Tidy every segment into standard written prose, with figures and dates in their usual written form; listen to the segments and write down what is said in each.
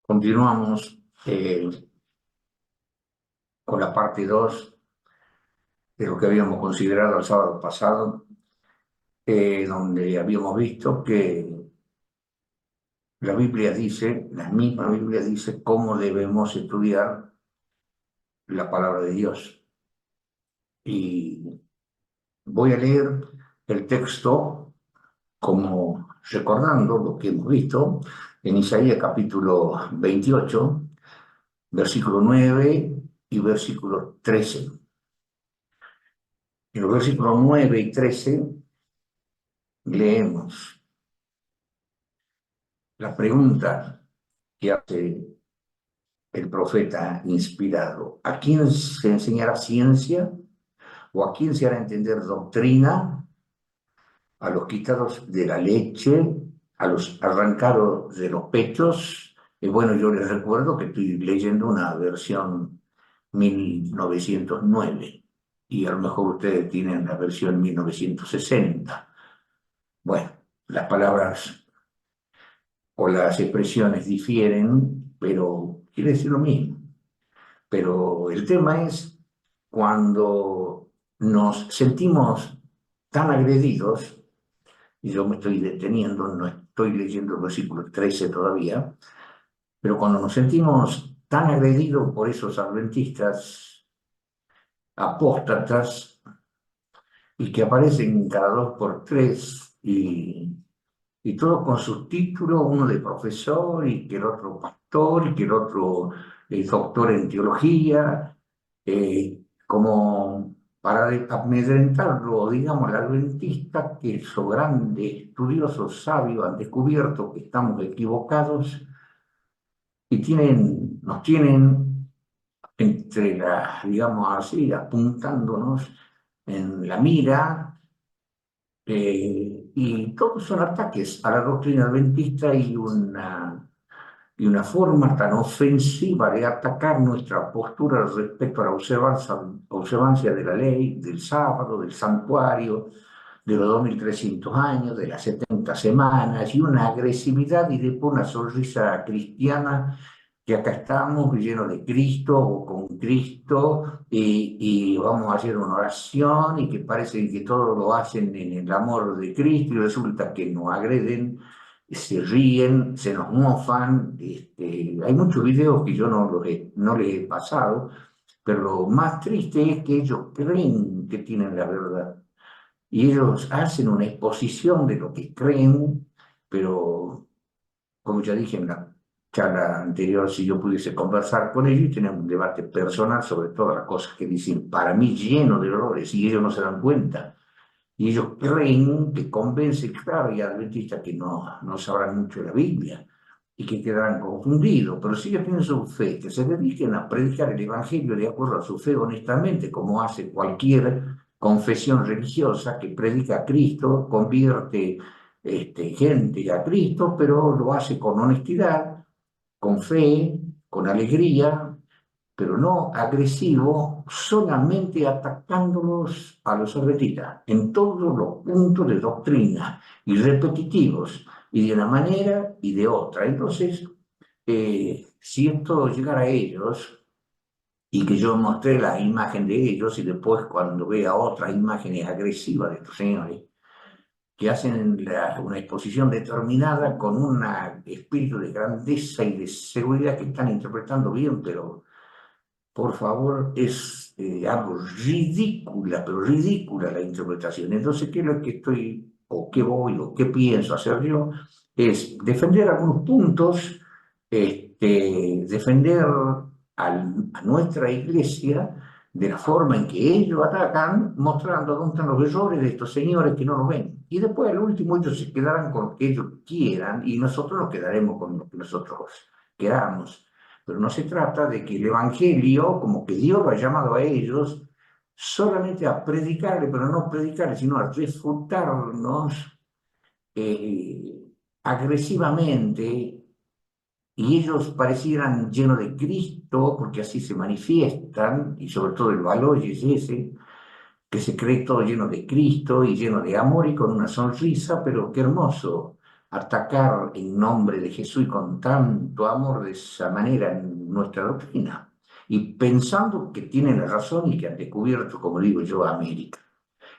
Continuamos con la parte 2 de lo que habíamos considerado el sábado pasado, donde habíamos visto que la Biblia dice, la misma Biblia dice cómo debemos estudiar la palabra de Dios. Y voy a leer el texto como recordando lo que hemos visto en Isaías capítulo 28, versículo 9 y versículo 13. En los versículos 9 y 13 leemos la pregunta que hace el profeta inspirado: ¿a quién se enseñará ciencia o a quién se hará entender doctrina? A los quitados de la leche, a los arrancados de los pechos. Y bueno, yo les recuerdo que estoy leyendo una versión 1909 y a lo mejor ustedes tienen la versión 1960. Bueno, las palabras o las expresiones difieren, pero quiere decir lo mismo. Pero el tema es cuando nos sentimos tan agredidos, y yo me estoy deteniendo, no estoy leyendo el versículo 13 todavía, pero cuando nos sentimos tan agredidos por esos adventistas apóstatas y que aparecen cada 2 por 3 y todos con sus títulos, uno de profesor y que el otro pastor y que el otro doctor en teología, como para amedrentarlo, digamos, al adventista, que esos grandes estudiosos sabios han descubierto que estamos equivocados y nos tienen entre digamos así, apuntándonos en la mira, y todos son ataques a la doctrina adventista y una forma tan ofensiva de atacar nuestra postura respecto a la observancia de la ley, del sábado, del santuario, de los 2300 años, de las 70 semanas, y una agresividad y después una sonrisa cristiana que acá estamos llenos de Cristo o con Cristo y vamos a hacer una oración y que parece que todo lo hacen en el amor de Cristo y resulta que nos agreden, se ríen, se nos mofan. Hay muchos videos que yo no les he pasado, pero lo más triste es que ellos creen que tienen la verdad y ellos hacen una exposición de lo que creen, pero como ya dije en la charla anterior, si yo pudiese conversar con ellos y tener un debate personal sobre todas las cosas que dicen, para mí lleno de errores, y ellos no se dan cuenta. Y ellos creen que convencen, claro, y adventistas que no sabrán mucho de la Biblia y que quedarán confundidos, pero si ellos tienen su fe, que se dediquen a predicar el Evangelio de acuerdo a su fe honestamente, como hace cualquier confesión religiosa que predica a Cristo, convierte gente a Cristo, pero lo hace con honestidad, con fe, con alegría, pero no agresivo, solamente atacándolos a los adventistas en todos los puntos de doctrina y repetitivos, y de una manera y de otra. Entonces, si esto llegara a ellos y que yo mostré la imagen de ellos y después cuando vea otras imágenes agresivas de estos señores, que hacen una exposición determinada con un espíritu de grandeza y de seguridad que están interpretando bien, pero por favor, es algo ridícula, pero ridícula la interpretación. Entonces, ¿qué es lo que estoy, o qué voy, o qué pienso hacer yo? Es defender algunos puntos, defender a nuestra iglesia de la forma en que ellos atacan, mostrando dónde están los errores de estos señores que no lo ven. Y después, al último, ellos se quedarán con lo que ellos quieran y nosotros nos quedaremos con lo que nosotros queramos. Pero no se trata de que el Evangelio, como que Dios lo ha llamado a ellos, solamente a predicarle, pero no predicarle, sino a refutarnos eh, agresivamente, y ellos parecieran llenos de Cristo, porque así se manifiestan, y sobre todo el valor es ese, que se cree todo lleno de Cristo y lleno de amor y con una sonrisa, pero qué hermoso. atacar en nombre de Jesús y con tanto amor de esa manera nuestra doctrina, y pensando que tienen la razón y que han descubierto, como digo yo, América.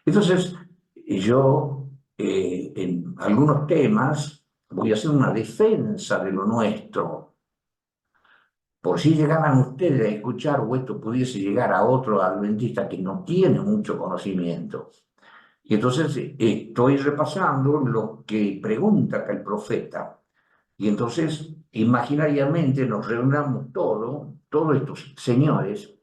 Entonces, yo en algunos temas voy a hacer una defensa de lo nuestro, por si llegaran ustedes a escuchar o esto pudiese llegar a otro adventista que no tiene mucho conocimiento. Y entonces estoy repasando lo que pregunta acá el profeta. Y entonces, imaginariamente nos reunamos todos estos señores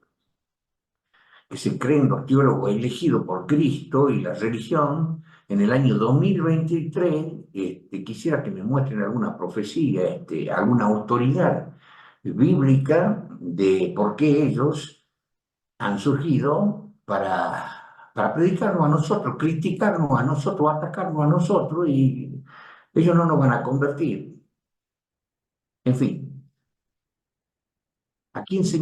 que se creen los teólogos elegidos por Cristo y la religión, en el año 2023, quisiera que me muestren alguna profecía, alguna autoridad bíblica de por qué ellos han surgido para predicarnos a nosotros, criticarnos a nosotros, atacarnos a nosotros, y ellos no nos van a convertir. En fin, aquí se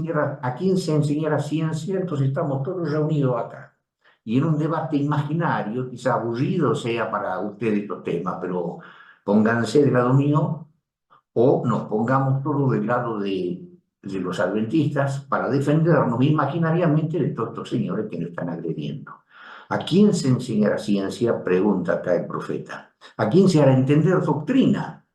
enseñará ciencia, entonces estamos todos reunidos acá. Y en un debate imaginario, quizá aburrido sea para ustedes estos temas, pero pónganse del lado mío o nos pongamos todos del lado de los adventistas para defendernos imaginariamente de todos estos señores que nos están agrediendo. ¿A quién se enseñará ciencia? Pregunta acá el profeta. ¿A quién se hará entender doctrina?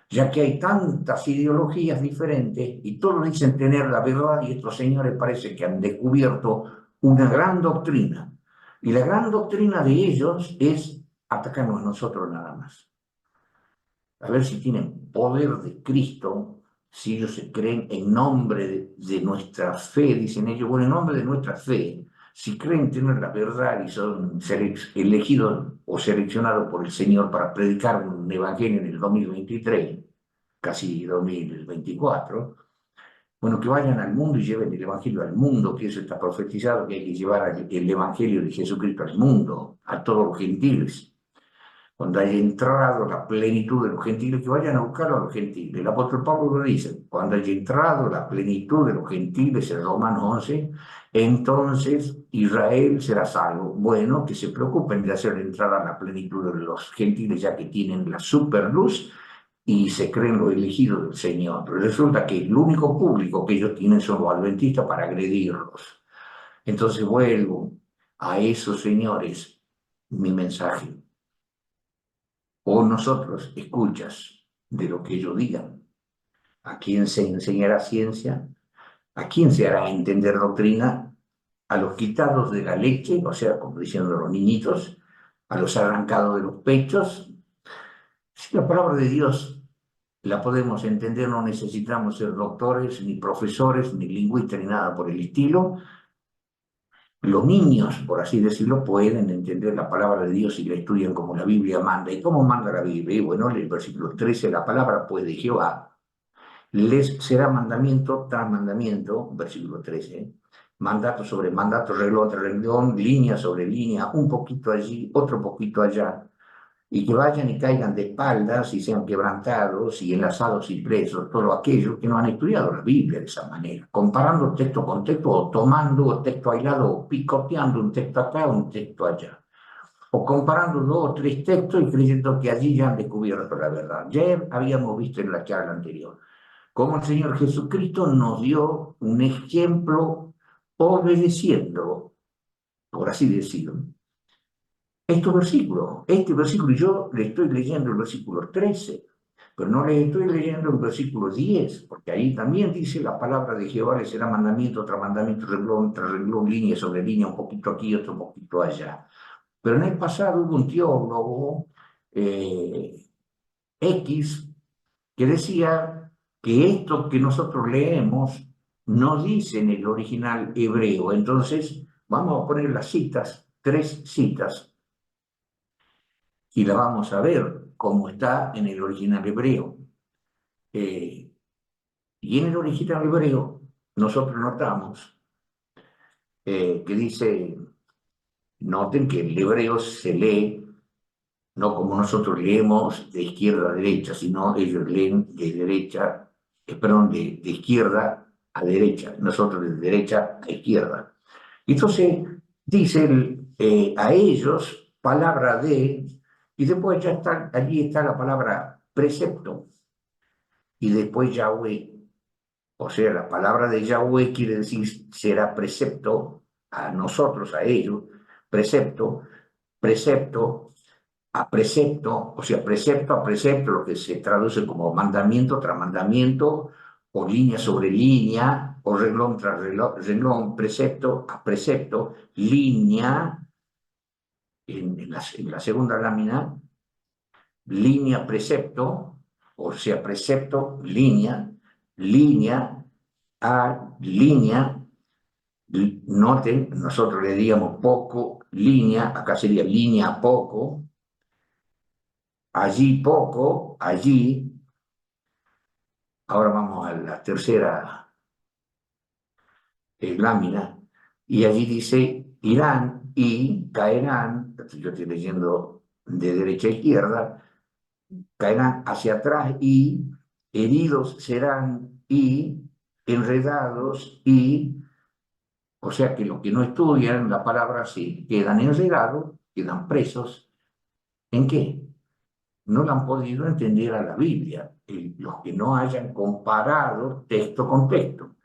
Ya que hay tantas ideologías diferentes y todos dicen tener la verdad, y estos señores parece que han descubierto una gran doctrina. Y la gran doctrina de ellos es atacarnos a nosotros nada más. A ver si tienen poder de Cristo, si ellos se creen en nombre de nuestra fe, dicen ellos, bueno, en nombre de nuestra fe, si creen tener la verdad y son elegidos o seleccionados por el Señor para predicar un evangelio en el 2023, casi 2024, bueno, que vayan al mundo y lleven el Evangelio al mundo, que eso está profetizado, que hay que llevar el Evangelio de Jesucristo al mundo, a todos los gentiles. Cuando haya entrado la plenitud de los gentiles, que vayan a buscarlo a los gentiles. El apóstol Pablo lo dice, cuando haya entrado la plenitud de los gentiles, en Romanos 11, entonces Israel será salvo. Bueno, que se preocupen de hacer entrar a la plenitud de los gentiles, ya que tienen la superluz y se creen los elegidos del Señor. Pero resulta que el único público que ellos tienen son los adventistas para agredirlos. Entonces vuelvo a esos señores mi mensaje. O nosotros escuchas de lo que ellos digan. ¿A quién se enseñará ciencia? ¿A quién se hará entender doctrina? A los quitados de la leche, o sea, como diciendo los niñitos, a los arrancados de los pechos. Si la palabra de Dios la podemos entender, no necesitamos ser doctores, ni profesores, ni lingüistas, ni nada por el estilo. Los niños, por así decirlo, pueden entender la palabra de Dios y la estudian como la Biblia manda. ¿Y cómo manda la Biblia? Y bueno, en el versículo 13, la palabra pues de Jehová les será mandamiento tras mandamiento, versículo 13, mandato sobre mandato, renglón tras renglón, línea sobre línea, un poquito allí, otro poquito allá, y que vayan y caigan de espaldas y sean quebrantados y enlazados y presos, todos aquellos que no han estudiado la Biblia de esa manera, comparando texto con texto, o tomando texto aislado, o picoteando un texto acá, un texto allá, o comparando dos o tres textos y creyendo que allí ya han descubierto la verdad. Ya habíamos visto en la charla anterior cómo el Señor Jesucristo nos dio un ejemplo obedeciendo, por así decirlo, este versículo, yo le estoy leyendo el versículo 13, pero no le estoy leyendo el versículo 10, porque ahí también dice la palabra de Jehová le será mandamiento tras mandamiento, renglón tras renglón, línea sobre línea, un poquito aquí, otro poquito allá. Pero en el pasado hubo un teólogo X que decía que esto que nosotros leemos no dice en el original hebreo. Entonces, vamos a poner las citas, 3 citas, y la vamos a ver cómo está en el original hebreo. Y en el original hebreo nosotros notamos que dice, noten que el hebreo se lee no como nosotros leemos de izquierda a derecha, sino ellos leen de derecha, perdón, de izquierda a derecha, nosotros de derecha a izquierda. Entonces dice a ellos palabra de, y después ya está, allí está la palabra precepto. Y después Yahweh, o sea, la palabra de Yahweh quiere decir será precepto a nosotros, a ellos, precepto, precepto a precepto, o sea, precepto a precepto, lo que se traduce como mandamiento tras mandamiento, o línea sobre línea, o renglón tras renglón, precepto a precepto, línea, en la segunda lámina, línea, precepto, o sea, precepto, línea, línea, a línea, noten, nosotros le diríamos poco, línea, acá sería línea poco, allí poco, allí, ahora vamos a la tercera lámina, y allí dice, irán y caerán, yo estoy leyendo de derecha a izquierda, caerán hacia atrás y heridos serán y enredados y, o sea que los que no estudian la palabra sí, quedan enredados, quedan presos. ¿En qué? No la han podido entender a la Biblia, los que no hayan comparado texto con texto.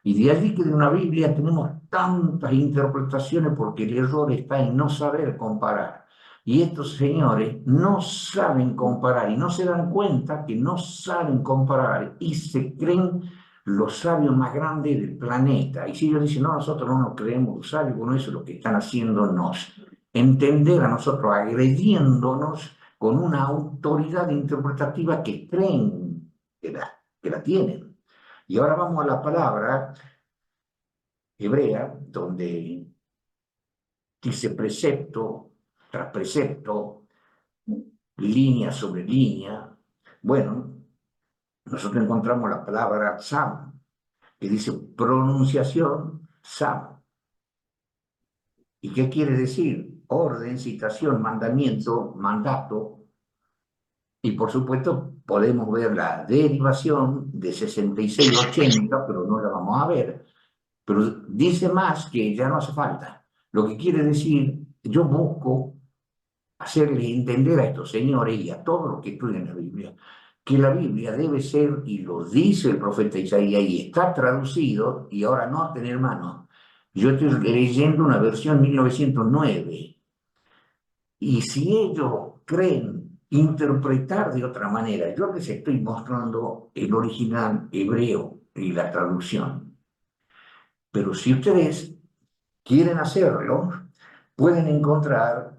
Y de allí que de una Biblia tenemos tantas interpretaciones porque el error está en no saber comparar. Y estos señores no saben comparar y no se dan cuenta que no saben comparar y se creen los sabios más grandes del planeta. Y si ellos dicen, no, nosotros no nos creemos los sabios, bueno, eso es lo que están haciéndonos. Entender a nosotros, agrediéndonos con una autoridad interpretativa que creen que la tienen. Y ahora vamos a la palabra hebrea, donde dice precepto tras precepto, línea sobre línea. Bueno, nosotros encontramos la palabra sam, que dice pronunciación sam. ¿Y qué quiere decir? Orden, citación, mandamiento, mandato. Y por supuesto podemos ver la derivación de 66-80, pero no la vamos a ver. Pero dice más que ya no hace falta. Lo que quiere decir, yo busco hacerle entender a estos señores y a todos los que estudian la Biblia, que la Biblia debe ser, y lo dice el profeta Isaías, y está traducido, y ahora no tener mano. Yo estoy leyendo una versión 1909, y si ellos creen interpretar de otra manera, yo les estoy mostrando el original hebreo y la traducción. Pero si ustedes quieren hacerlo, pueden encontrar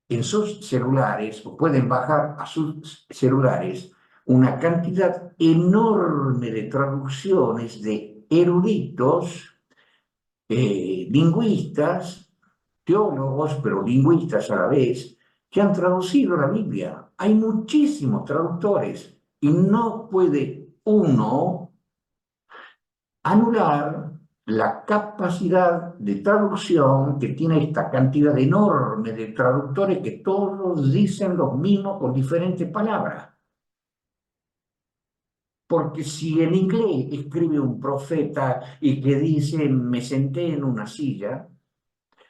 en sus celulares, o pueden bajar a sus celulares, una cantidad enorme de traducciones de eruditos, lingüistas, teólogos, pero lingüistas a la vez, que han traducido la Biblia. Hay muchísimos traductores y no puede uno anular la capacidad de traducción que tiene esta cantidad enorme de traductores que todos dicen lo mismo con diferentes palabras. Porque si en inglés escribe un profeta y que dice me senté en una silla,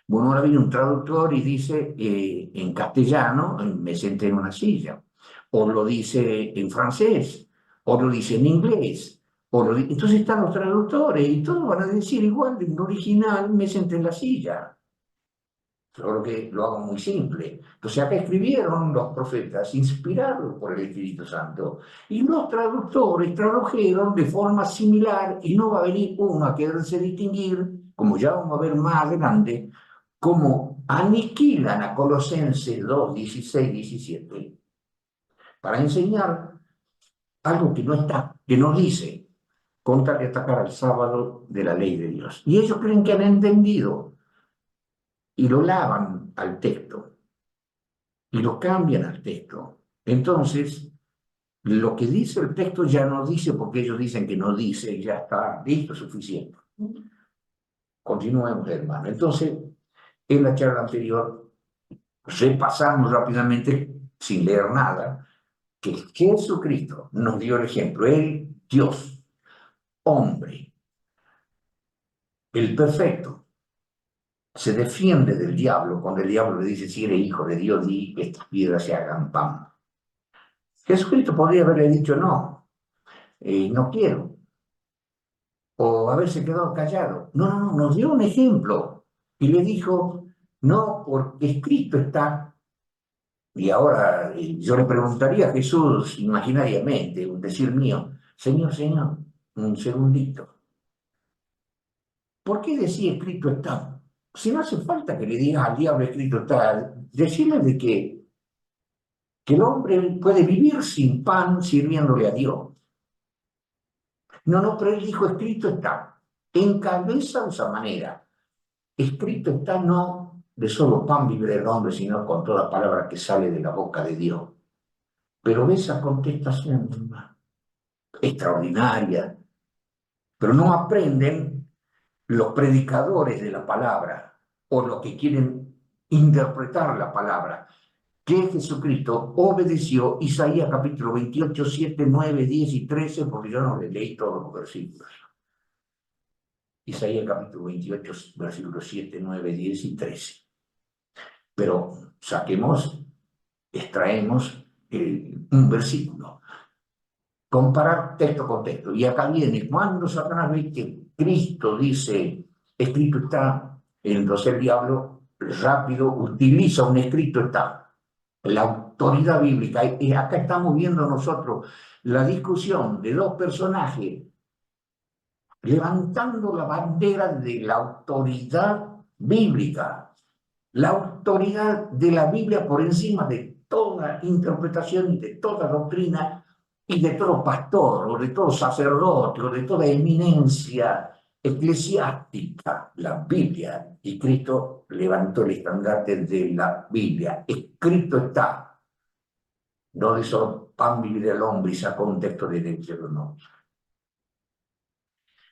bueno, ahora viene un traductor y dice en castellano me senté en una silla, o lo dice en francés, o lo dice en inglés. Entonces están los traductores y todos van a decir igual en original me senté en la silla. Solo que lo hago muy simple. Entonces acá escribieron los profetas inspirados por el Espíritu Santo y los traductores tradujeron de forma similar y no va a venir uno a quererse distinguir, como ya vamos a ver más adelante, como aniquilan a Colosenses 2, 16, 17, para enseñar algo que no está, que no dice, contra que atacar al sábado de la ley de Dios. Y ellos creen que han entendido y lo lavan al texto y lo cambian al texto. Entonces, lo que dice el texto ya no dice porque ellos dicen que no dice y ya está listo, suficiente. Continuemos, hermano. Entonces, en la charla anterior, repasamos rápidamente, sin leer nada, que Jesucristo nos dio el ejemplo. Él, Dios, hombre, el perfecto, se defiende del diablo cuando el diablo le dice, si eres hijo de Dios, di que estas piedras se hagan pan. Jesucristo podría haberle dicho no, no quiero, o haberse quedado callado. No, no, no, nos dio un ejemplo y le dijo, no, porque escrito está. Y ahora yo le preguntaría a Jesús imaginariamente, un decir mío, Señor, Señor, un segundito, ¿por qué decía escrito está? Si no hace falta que le digas al diablo escrito está, decirle de que el hombre puede vivir sin pan sirviéndole a Dios. No, no, pero él dijo escrito está. Encabeza de esa manera. Escrito está no de solo pan vivirá el hombre, sino con toda palabra que sale de la boca de Dios. Pero esa contestación extraordinaria, pero no aprenden los predicadores de la palabra o los que quieren interpretar la palabra, que Jesucristo obedeció Isaías capítulo 28, 7, 9, 10 y 13, porque yo no le leí todos los versículos. Isaías capítulo 28, versículos 7, 9, 10 y 13. Pero extraemos un versículo. Comparar texto con texto. Y acá viene, cuando Satanás ve que Cristo dice, escrito está, entonces el diablo rápido utiliza un escrito está, la autoridad bíblica. Y acá estamos viendo nosotros la discusión de dos personajes levantando la bandera de la autoridad bíblica, la autoridad de la Biblia por encima de toda interpretación y de toda doctrina y de todo pastor o de todo sacerdote o de toda eminencia eclesiástica, la Biblia. Y Cristo levantó el estandarte de la Biblia. Escrito está, no de solo pan vivir el hombre y sacó un texto de cielo, no.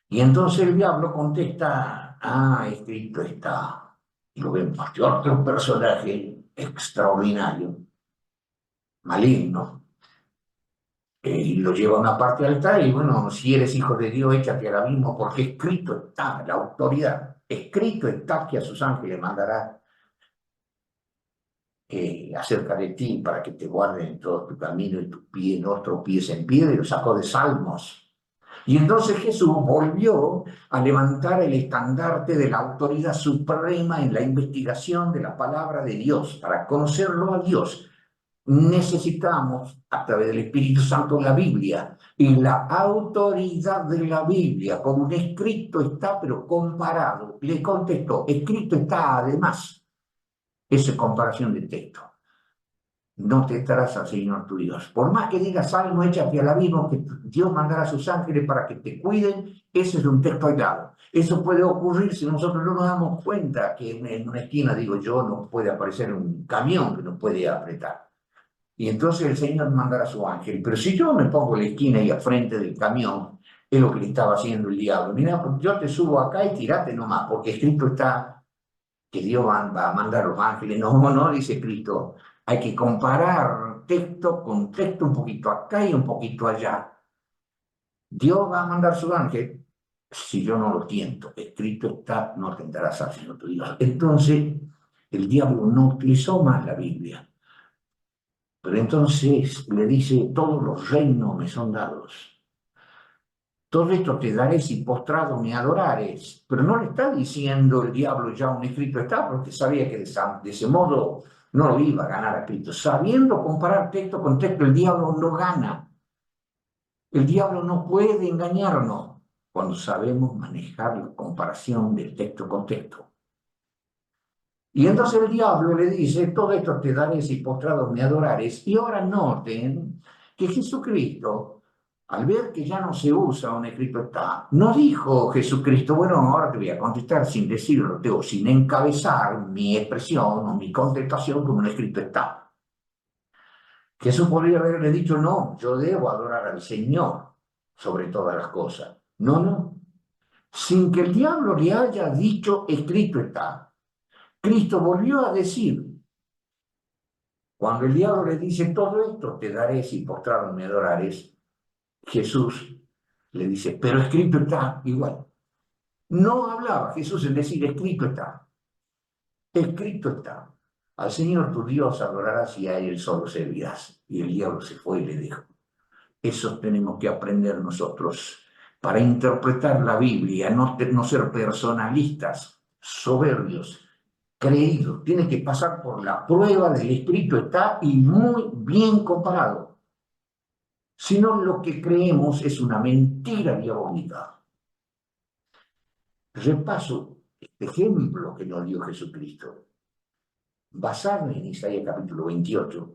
Y entonces el diablo contesta, escrito está. Y lo vemos que otro personaje extraordinario, maligno, y lo lleva a una parte alta y bueno, si eres hijo de Dios, échate al abismo, porque escrito está, la autoridad, escrito está que a sus ángeles mandará acerca de ti para que te guarden en todo tu camino y tu pie no tropiece en piedra, y lo sacó de Salmos. Y entonces Jesús volvió a levantar el estandarte de la autoridad suprema en la investigación de la palabra de Dios. Para conocerlo a Dios necesitamos, a través del Espíritu Santo, la Biblia. Y la autoridad de la Biblia, como un escrito está, pero comparado, le contestó, escrito está además. Esa es comparación de texto. No te estarás al Señor tu Dios. Por más que digas Salmo, échate al abismo, que Dios mandará a sus ángeles para que te cuiden, ese es un texto aislado. Eso puede ocurrir si nosotros no nos damos cuenta que en una esquina, digo yo, nos puede aparecer un camión que nos puede apretar. Y entonces el Señor mandará a su ángel. Pero si yo me pongo en la esquina y al frente del camión, es lo que le estaba haciendo el diablo. Mira, yo te subo acá y tirate nomás, porque escrito está que Dios va a mandar a los ángeles. No, no, dice Cristo. Hay que comparar texto con texto, un poquito acá y un poquito allá. Dios va a mandar su ángel. Si yo no lo tiento, escrito está, no tentarás al Señor tu Dios. Entonces, el diablo no utilizó más la Biblia. Pero entonces le dice, todos los reinos me son dados. Todo esto te daré si postrado me adorares. Pero no le está diciendo el diablo ya un escrito está, porque sabía que de ese modo no lo iba a ganar a Cristo. Sabiendo comparar texto con texto, el diablo no gana. El diablo no puede engañarnos cuando sabemos manejar la comparación del texto con texto. Y entonces el diablo le dice, todo esto te daré si postrado me adorares. Y ahora noten que Jesucristo, al ver que ya no se usa un escrito está, no dijo Jesucristo, bueno, ahora te voy a contestar sin decirlo, sin encabezar mi expresión o mi contestación como un escrito está. Jesús podría haberle dicho, no, yo debo adorar al Señor sobre todas las cosas. No, no. Sin que el diablo le haya dicho escrito está. Cristo volvió a decir, cuando el diablo le dice, todo esto te daré si postrado me adorares, Jesús le dice, pero escrito está igual. No hablaba Jesús en decir, escrito está. Escrito está. al Señor tu Dios adorarás y a Él solo servirás. Y el diablo se fue y le dijo, eso tenemos que aprender nosotros para interpretar la Biblia, no ser personalistas, soberbios, creídos. Tiene que pasar por la prueba del Espíritu, está y muy bien comparado. Si no, lo que creemos es una mentira diabólica. Repaso este ejemplo que nos dio Jesucristo, basado en Isaías capítulo 28,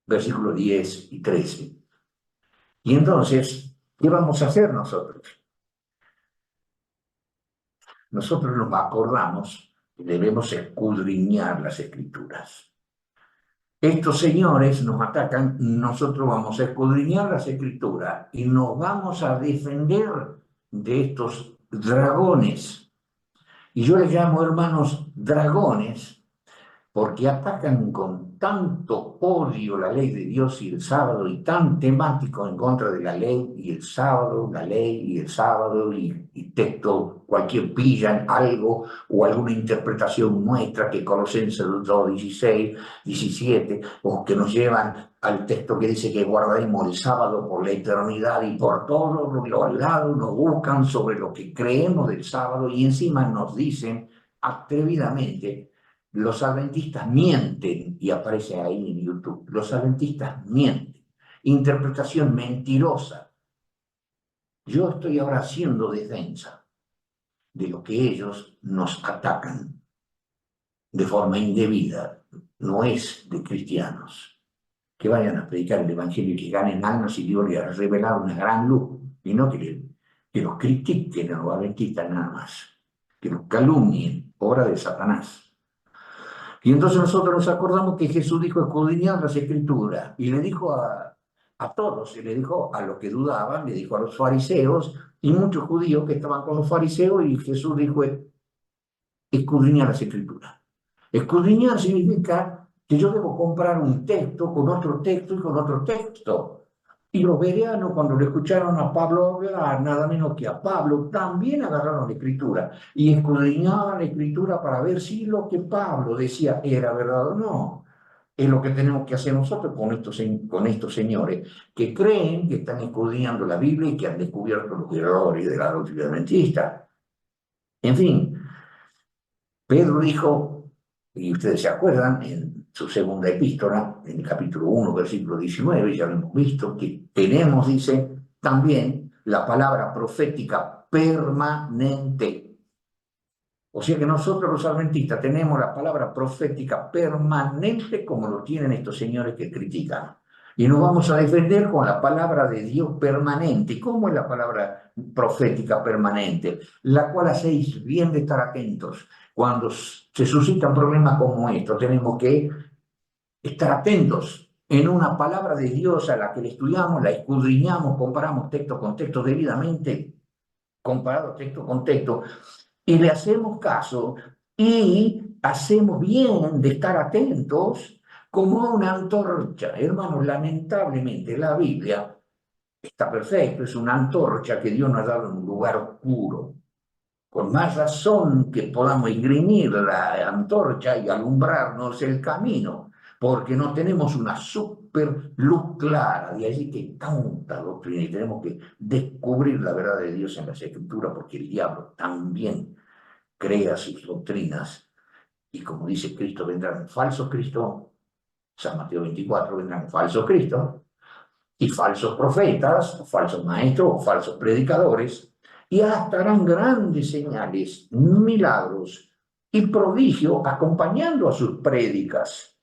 versículos 10 y 13. Y entonces, ¿qué vamos a hacer nosotros? Nosotros nos acordamos que debemos escudriñar las Escrituras. Estos señores nos atacan, nosotros vamos a escudriñar las Escrituras y nos vamos a defender de estos dragones. Y yo les llamo, hermanos, dragones, porque atacan con tanto odio la ley de Dios y el sábado, y tan temático en contra de la ley y el sábado, la ley y el sábado, y texto, cualquier pillan algo o alguna interpretación nuestra que Colosenses 2, 16, 17, o que nos llevan al texto que dice que guardaremos el sábado por la eternidad, y por todos los lados nos buscan sobre lo que creemos del sábado, y encima nos dicen atrevidamente, los adventistas mienten, y aparece ahí en YouTube, los adventistas mienten, interpretación mentirosa. Yo estoy ahora haciendo defensa de lo que ellos nos atacan de forma indebida, no es de cristianos. Que vayan a predicar el evangelio y que ganen almas y Dios les ha revelado una gran luz, y no que los critiquen a los adventistas nada más, que los calumnien, obra de Satanás. Y entonces nosotros nos acordamos que Jesús dijo escudriñad las Escrituras, y le dijo a todos, y le dijo a los que dudaban, le dijo a los fariseos y muchos judíos que estaban con los fariseos, y Jesús dijo escudriñar las Escrituras. Escudriñar significa que yo debo comprar un texto con otro texto y con otro texto. Y los bereanos, cuando le escucharon a Pablo hablar, nada menos que a Pablo, también agarraron la Escritura y escudriñaban la Escritura para ver si lo que Pablo decía era verdad o no. Es lo que tenemos que hacer nosotros con estos señores que creen que están escudriñando la Biblia y que han descubierto los errores de la doctrina adventista. En fin, Pedro dijo, y ustedes se acuerdan, en su segunda epístola, en el capítulo 1, versículo 19, ya lo hemos visto, que tenemos, dice, también la palabra profética permanente. O sea que nosotros los adventistas tenemos la palabra profética permanente como lo tienen estos señores que critican. Y nos vamos a defender con la palabra de Dios permanente. ¿Y cómo es la palabra profética permanente? La cual hacéis bien de estar atentos. Cuando se suscitan problemas como estos, tenemos que estar atentos en una palabra de Dios a la que le estudiamos, la escudriñamos, comparamos texto con texto debidamente, comparado texto con texto, y le hacemos caso y hacemos bien de estar atentos como una antorcha. Hermanos, lamentablemente la Biblia está perfecta, es una antorcha que Dios nos ha dado en un lugar oscuro. Con más razón que podamos ingrimir la antorcha y alumbrarnos el camino, porque no tenemos una super luz clara. De allí que tanta doctrina, y tenemos que descubrir la verdad de Dios en las Escrituras, porque el diablo también crea sus doctrinas, y como dice Cristo, vendrán falsos Cristos, San Mateo 24, vendrán falsos Cristos, y falsos profetas, falsos maestros, falsos predicadores, y hasta harán grandes señales, milagros y prodigios acompañando a sus prédicas.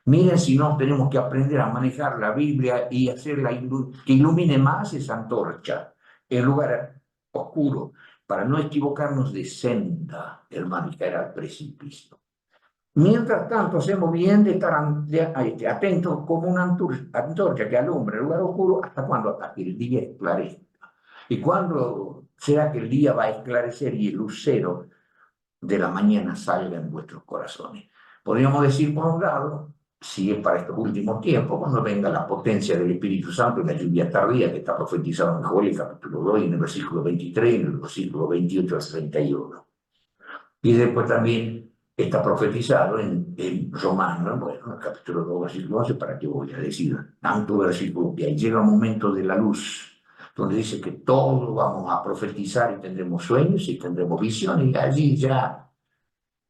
Miren si no tenemos que aprender a manejar la Biblia y hacerla que ilumine más esa antorcha, el lugar oscuro, para no equivocarnos de senda, hermano, y caer al precipicio. Mientras tanto, hacemos bien de estar atentos como una antorcha que alumbra el lugar oscuro hasta hasta que el día esclarezca. ¿Y cuándo será que el día va a esclarecer y el lucero de la mañana salga en vuestros corazones? Podríamos decir, por un lado, si es para estos últimos tiempos, cuando venga la potencia del Espíritu Santo y la lluvia tardía que está profetizado en Joel capítulo 2, en el versículo 23, en el versículo 28 al 31. Y después también está profetizado en Romano, bueno, el capítulo 2, versículo 11, ¿para qué voy a decir tanto versículo que hay? Llega un momento de la luz, donde dice que todos vamos a profetizar y tendremos sueños y tendremos visiones, y allí ya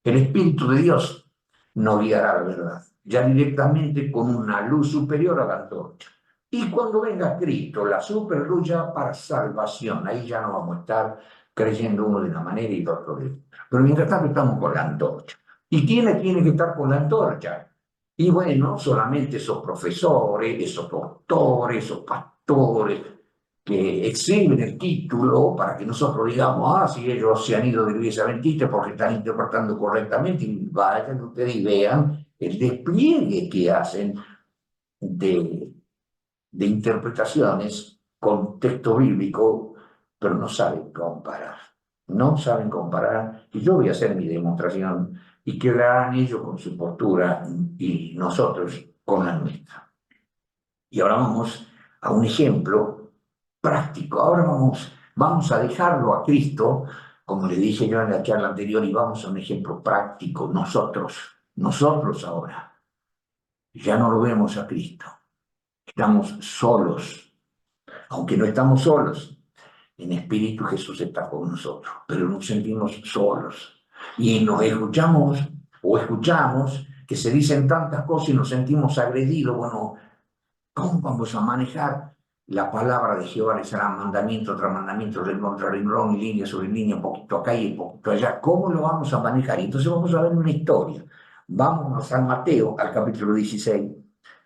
el Espíritu de Dios nos guiará a la verdad, ya directamente con una luz superior a la antorcha. Y cuando venga Cristo, la superluz ya para salvación, ahí ya no vamos a estar creyendo uno de una manera y el otro de otra. Pero mientras tanto estamos con la antorcha. ¿Y quién tiene que estar con la antorcha? Y bueno, solamente esos profesores, esos doctores, esos pastores, que exhiben el título para que nosotros digamos, ah, si ellos se han ido de la iglesia adventista porque están interpretando correctamente, y vayan ustedes y vean el despliegue que hacen de, de interpretaciones con texto bíblico, pero no saben comparar. No saben comparar. Y yo voy a hacer mi demostración y quedarán ellos con su postura y nosotros con la nuestra. Y ahora vamos a un ejemplo práctico. Ahora vamos a dejarlo a Cristo, como le dije yo en la charla anterior, y vamos a un ejemplo práctico. Nosotros ahora, ya no lo vemos a Cristo. Estamos solos, aunque no estamos solos. En espíritu Jesús está con nosotros, pero nos sentimos solos. Y nos escuchamos que se dicen tantas cosas y nos sentimos agredidos. Bueno, ¿cómo vamos a manejar la palabra de Jehová? Le será mandamiento tras mandamiento, renglón tras renglón, línea sobre línea, un poquito acá y un poquito allá. ¿Cómo lo vamos a manejar? Y entonces vamos a ver una historia. Vamos a San Mateo, al capítulo 16,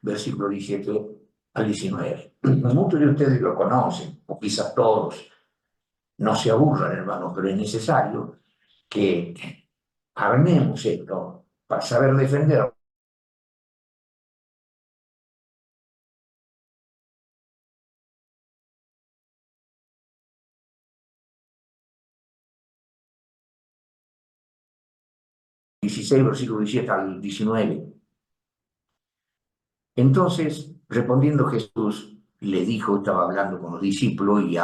versículo 17 al 19. Muchos de ustedes lo conocen, o quizás todos. No se aburran, hermanos, pero es necesario que armemos esto para saber defender. 16, versículo 17 al 19. Entonces, respondiendo Jesús, le dijo, estaba hablando con los discípulos y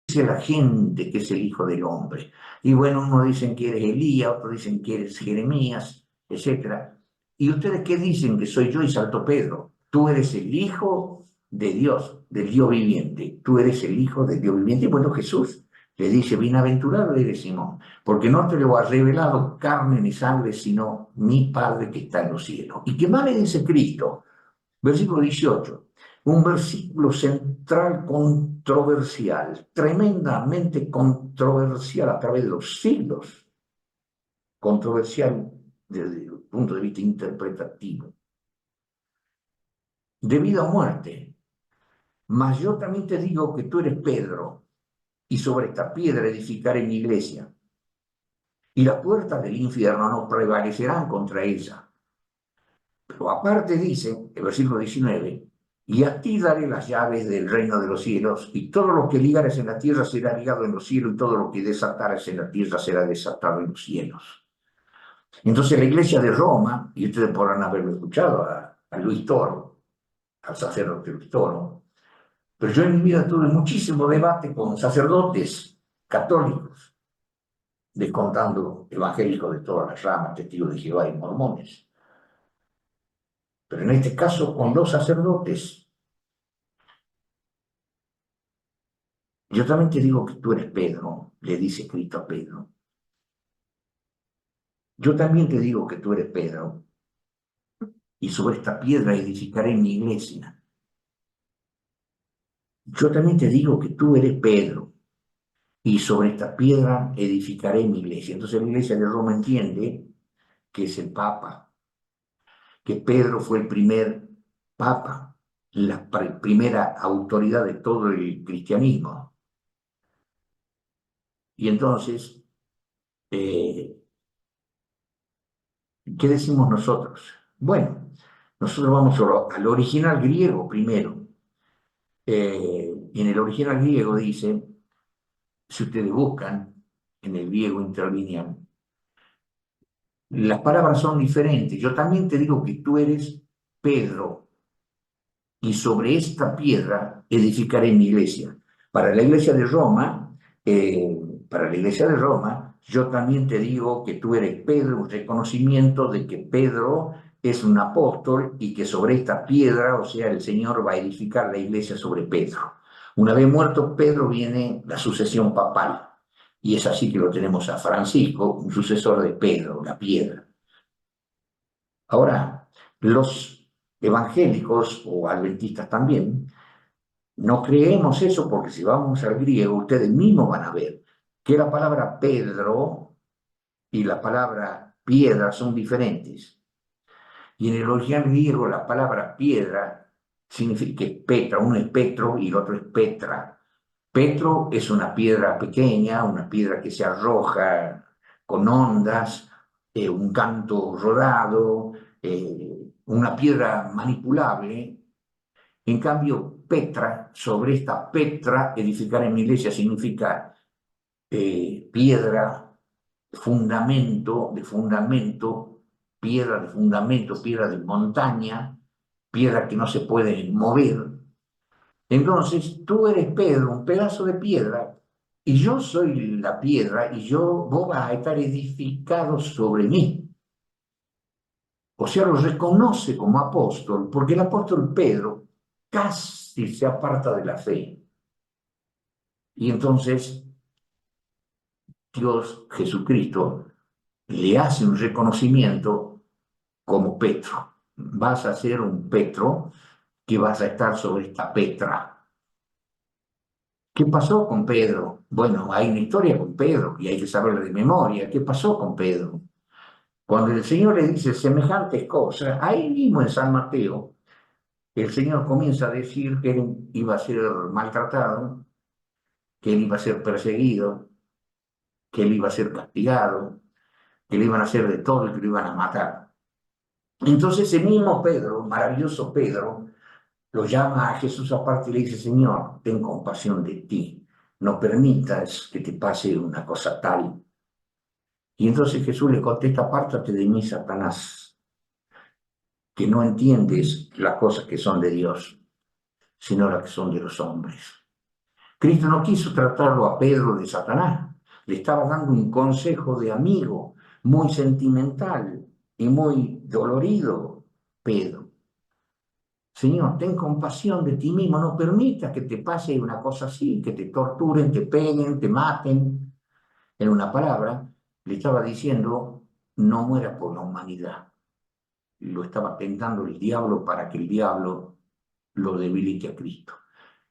dice la gente que es el Hijo del Hombre. Y bueno, unos dicen que eres Elías, otros dicen que eres Jeremías, etcétera. ¿Y ustedes qué dicen que soy yo? Y saltó Pedro. Tú eres el Hijo de Dios, del Dios viviente. Tú eres el Hijo del Dios viviente. Y bueno, Jesús le dice, bienaventurado eres Simón, porque no te lo ha revelado carne ni sangre, sino mi Padre que está en los cielos. ¿Y qué más le dice Cristo? Versículo 18, un versículo central controversial, tremendamente controversial a través de los siglos, controversial desde el punto de vista interpretativo, de vida o muerte. Mas yo también te digo que tú eres Pedro, y sobre esta piedra edificaré mi iglesia, y las puertas del infierno no prevalecerán contra ella. Pero aparte dice, el versículo 19, y a ti daré las llaves del reino de los cielos, y todo lo que ligares en la tierra será ligado en los cielos, y todo lo que desatares en la tierra será desatado en los cielos. Entonces la iglesia de Roma, y ustedes podrán haberlo escuchado a Luis Toro, al sacerdote Luis Toro, pero yo en mi vida tuve muchísimo debate con sacerdotes católicos, descontando evangélicos de todas las ramas, testigos de Jehová y mormones. Pero en este caso, con dos sacerdotes, yo también te digo que tú eres Pedro, le dice Cristo a Pedro. Yo también te digo que tú eres Pedro, y sobre esta piedra edificaré mi iglesia. Yo también te digo que tú eres Pedro, y sobre esta piedra edificaré mi iglesia. Entonces la iglesia de Roma entiende que es el Papa, que Pedro fue el primer Papa, la primera autoridad de todo el cristianismo. Y entonces, ¿qué decimos nosotros? Bueno, nosotros vamos al original griego primero. En el original griego dice, si ustedes buscan en el griego interlineal. Las palabras son diferentes. Yo también te digo que tú eres Pedro, y sobre esta piedra edificaré mi iglesia. Para la iglesia de Roma, para la iglesia de Roma, yo también te digo que tú eres Pedro, un reconocimiento de que Pedro es un apóstol y que sobre esta piedra, o sea, el Señor va a edificar la iglesia sobre Pedro. Una vez muerto Pedro viene la sucesión papal, y es así que lo tenemos a Francisco, un sucesor de Pedro, la piedra. Ahora, los evangélicos o adventistas también, no creemos eso porque si vamos al griego, ustedes mismos van a ver que la palabra Pedro y la palabra piedra son diferentes. Y en el original griego la palabra piedra significa que es Petra, uno es Petro y el otro es Petra. Petro es una piedra pequeña, una piedra que se arroja con ondas, un canto rodado, una piedra manipulable. En cambio, Petra, sobre esta Petra, edificar en mi iglesia significa piedra, fundamento, piedra de montaña, piedra que no se puede mover. Entonces, tú eres Pedro, un pedazo de piedra, y yo soy la piedra, y vos vas a estar edificado sobre mí. O sea, lo reconoce como apóstol, porque el apóstol Pedro casi se aparta de la fe. Y entonces Dios, Jesucristo, le hace un reconocimiento como Petro. Vas a ser un Petro que vas a estar sobre esta Petra. ¿Qué pasó con Pedro? Bueno, hay una historia con Pedro y hay que saberla de memoria. ¿Qué pasó con Pedro? Cuando el Señor le dice semejantes cosas, ahí mismo en San Mateo, el Señor comienza a decir que él iba a ser maltratado, que él iba a ser perseguido, que él iba a ser castigado, que le iban a hacer de todo y que lo iban a matar. Entonces ese mismo Pedro, maravilloso Pedro, lo llama a Jesús aparte y le dice, Señor, ten compasión de ti, no permitas que te pase una cosa tal. Y entonces Jesús le contesta, apártate de mí, Satanás, que no entiendes las cosas que son de Dios, sino las que son de los hombres. Cristo no quiso tratarlo a Pedro de Satanás, le estaba dando un consejo de amigo, muy sentimental y muy dolorido, Pedro. Señor, ten compasión de ti mismo, no permitas que te pase una cosa así, que te torturen, te peguen, te maten. En una palabra, le estaba diciendo, no muera por la humanidad. Lo estaba tentando el diablo para que el diablo lo debilite a Cristo.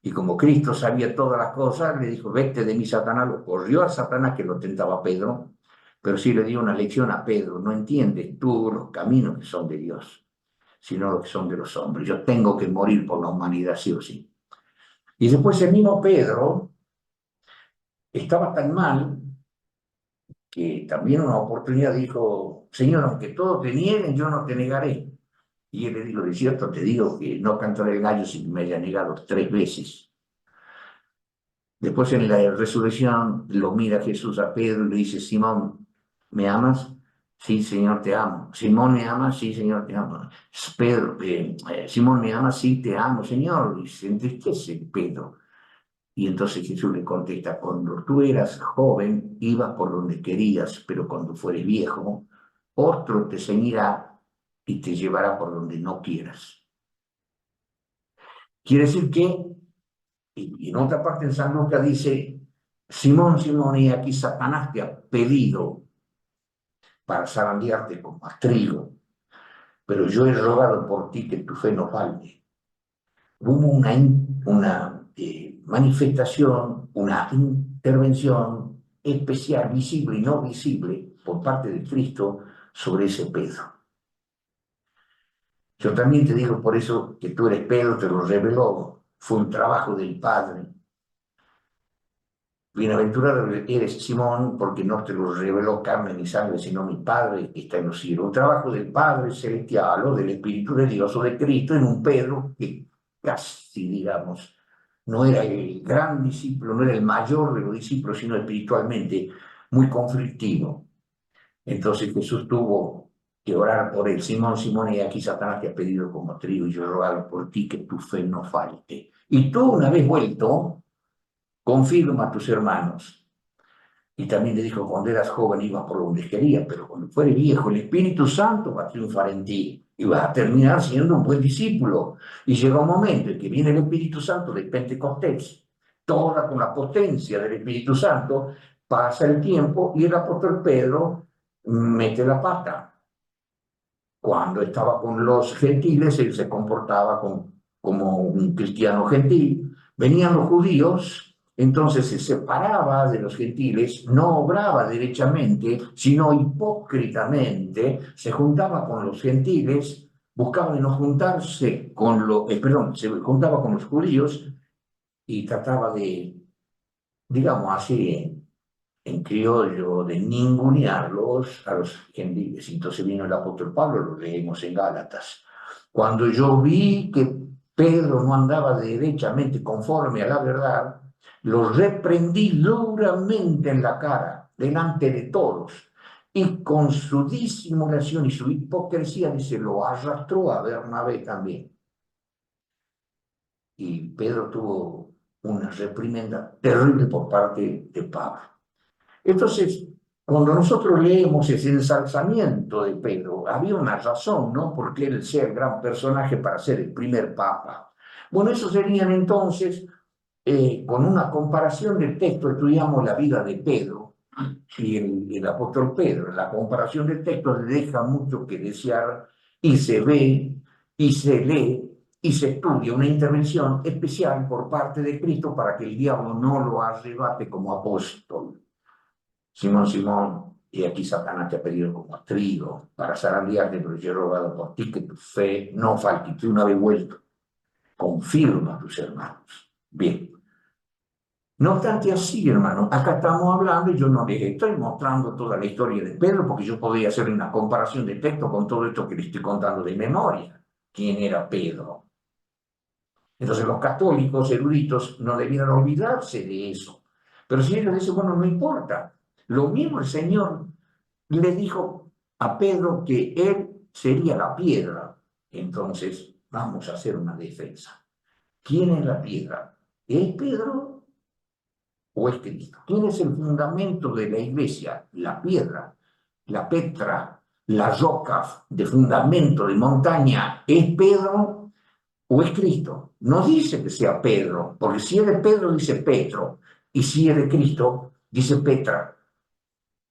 Y como Cristo sabía todas las cosas, le dijo, vete de mí, Satanás. Lo corrió a Satanás que lo tentaba a Pedro, pero sí le dio una lección a Pedro. No entiendes tú los caminos que son de Dios, sino los que son de los hombres. Yo tengo que morir por la humanidad, sí o sí. Y después el mismo Pedro estaba tan mal que también una oportunidad dijo, Señor, aunque todos te nieguen, yo no te negaré. Y él le dijo, de cierto te digo que no cantaré el gallo si me haya negado 3 veces. Después en la resurrección lo mira Jesús a Pedro y le dice, Simón, ¿me amas? Sí, Señor, te amo. Simón, ¿me amas? Sí, Señor, te amo. Pedro, Simón, ¿me amas? Sí, te amo, Señor. Y se entristece Pedro. Y entonces Jesús le contesta, cuando tú eras joven, ibas por donde querías, pero cuando fueres viejo, otro te ceñirá y te llevará por donde no quieras. Quiere decir que, y en otra parte en San Lucas dice, Simón, Simón, y aquí Satanás te ha pedido para zarandearte como a trigo, pero yo he rogado por ti que tu fe no falte. Hubo una manifestación, una intervención especial, visible y no visible, por parte de Cristo sobre ese Pedro. Yo también te digo por eso que tú eres Pedro, te lo reveló, fue un trabajo del Padre. Bienaventurado eres Simón, porque no te lo reveló carne ni sangre, sino mi Padre que está en los cielos. Un trabajo del Padre celestial o del Espíritu de Dios o de Cristo en un Pedro que casi, digamos, no era el gran discípulo, no era el mayor de los discípulos, sino espiritualmente muy conflictivo. Entonces Jesús tuvo que orar por él. Simón, Simón, y aquí Satanás te ha pedido como trigo, y yo he rogado por ti que tu fe no falte. Y tú, una vez vuelto, confirma a tus hermanos. Y también le dijo, cuando eras joven ibas por donde querías, pero cuando fueres viejo, el Espíritu Santo va a triunfar en ti y vas a terminar siendo un buen discípulo. Y llega un momento en que viene el Espíritu Santo de Pentecostés, toda con la potencia del Espíritu Santo, pasa el tiempo y el apóstol Pedro mete la pata. Cuando estaba con los gentiles, él se comportaba como un cristiano gentil. Venían los judíos, entonces se separaba de los gentiles, no obraba derechamente, sino hipócritamente, se juntaba con los gentiles, buscaba de no juntarse con los, se juntaba con los judíos y trataba de, digamos así, en criollo, de ningunearlos a los gentiles. Entonces vino el apóstol Pablo, lo leemos en Gálatas. Cuando yo vi que Pedro no andaba derechamente conforme a la verdad, lo reprendí duramente en la cara, delante de todos. Y con su disimulación y su hipocresía, dice, lo arrastró a Bernabé también. Y Pedro tuvo una reprimenda terrible por parte de Pablo. Entonces, cuando nosotros leemos ese ensalzamiento de Pedro, había una razón, ¿no? Porque él sea el gran personaje para ser el primer papa. Bueno, eso serían entonces, con una comparación del texto, estudiamos la vida de Pedro y el apóstol Pedro. La comparación del texto le deja mucho que desear y se ve y se lee y se estudia una intervención especial por parte de Cristo para que el diablo no lo arrebate como apóstol. Simón, Simón, y aquí Satanás te ha pedido como trigo para zarandearte, pero yo he rogado por ti que tu fe no falte. Y tú una vez vuelto, confirma a tus hermanos. Bien. No obstante así, hermano, acá estamos hablando y yo no les estoy mostrando toda la historia de Pedro porque yo podría hacer una comparación de texto con todo esto que les estoy contando de memoria. ¿Quién era Pedro? Entonces los católicos eruditos no debieran olvidarse de eso. Pero si ellos dicen, bueno, no importa. Lo mismo el Señor le dijo a Pedro que él sería la piedra. Entonces, vamos a hacer una defensa. ¿Quién es la piedra? ¿Es Pedro o es Cristo? ¿Quién es el fundamento de la iglesia? La piedra, la petra, la roca de fundamento de montaña. ¿Es Pedro o es Cristo? No dice que sea Pedro, porque si es de Pedro dice Petro, y si es de Cristo dice Petra.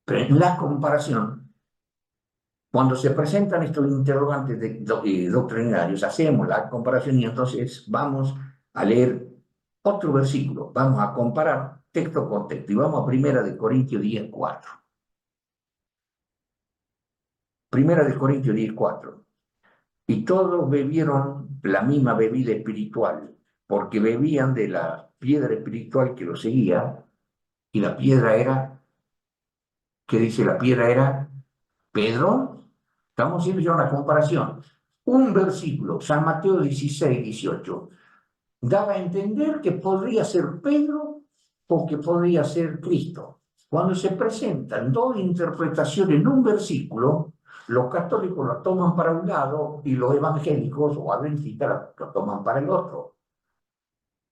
Pero en la comparación, cuando se presentan estos interrogantes doctrinarios, hacemos la comparación y entonces vamos a leer otro versículo. Vamos a comparar texto con texto y vamos a 1 Corintios 10:4. 1 Corintios 10:4. Y todos bebieron la misma bebida espiritual, porque bebían de la piedra espiritual que los seguía, y la piedra era, ¿qué dice? La piedra era Pedro. Estamos haciendo ya una comparación. Un versículo, San Mateo 16:18, daba a entender que podría ser Pedro o que podría ser Cristo. Cuando se presentan dos interpretaciones en un versículo, los católicos lo toman para un lado y los evangélicos o adventistas lo toman para el otro.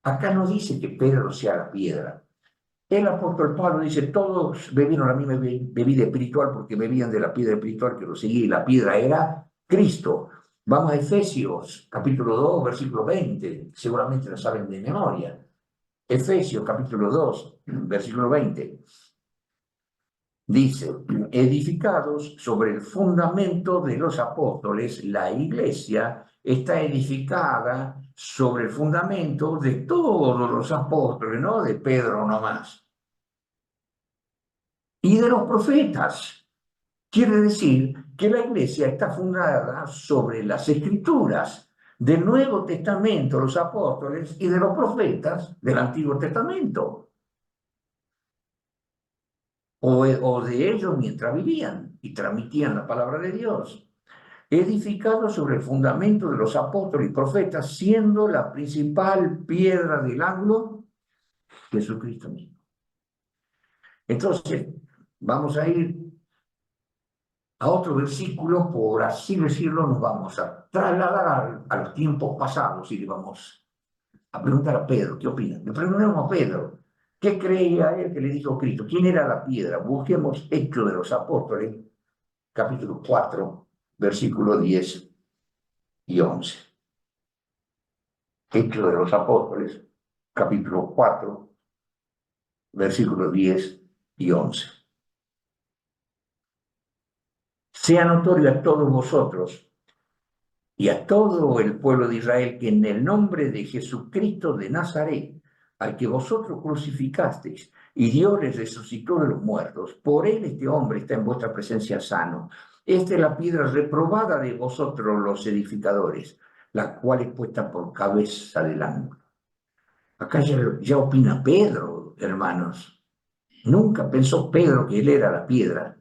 Acá no dice que Pedro sea la piedra. El apóstol Pablo dice, todos bebieron la misma bebida espiritual porque bebían de la piedra espiritual que los seguía y la piedra era Cristo. Vamos a Efesios, capítulo 2, versículo 20, seguramente lo saben de memoria. Efesios, capítulo 2, versículo 20. Dice, edificados sobre el fundamento de los apóstoles, la iglesia está edificada sobre el fundamento de todos los apóstoles, no de Pedro nomás, y de los profetas. Quiere decir que la iglesia está fundada sobre las escrituras del Nuevo Testamento, los apóstoles, y de los profetas del Antiguo Testamento. O de ellos mientras vivían y transmitían la palabra de Dios, edificados sobre el fundamento de los apóstoles y profetas, siendo la principal piedra del ángulo Jesucristo mismo. Entonces, Vamos a ir a otro versículo, por así decirlo, nos vamos a trasladar a los tiempos pasados y le vamos a preguntar a Pedro, ¿qué opina? Le preguntamos a Pedro, ¿qué creía él que le dijo Cristo? ¿Quién era la piedra? Busquemos Hechos de los Apóstoles, capítulo 4, versículos 10 y 11. Hechos de los Apóstoles, capítulo 4, versículos 10 y 11. Sea notorio a todos vosotros y a todo el pueblo de Israel que en el nombre de Jesucristo de Nazaret, al que vosotros crucificasteis y Dios les resucitó de los muertos, por él este hombre está en vuestra presencia sano. Esta es la piedra reprobada de vosotros los edificadores, la cual es puesta por cabeza del ángulo. Acá ya opina Pedro, hermanos. Nunca pensó Pedro que él era la piedra.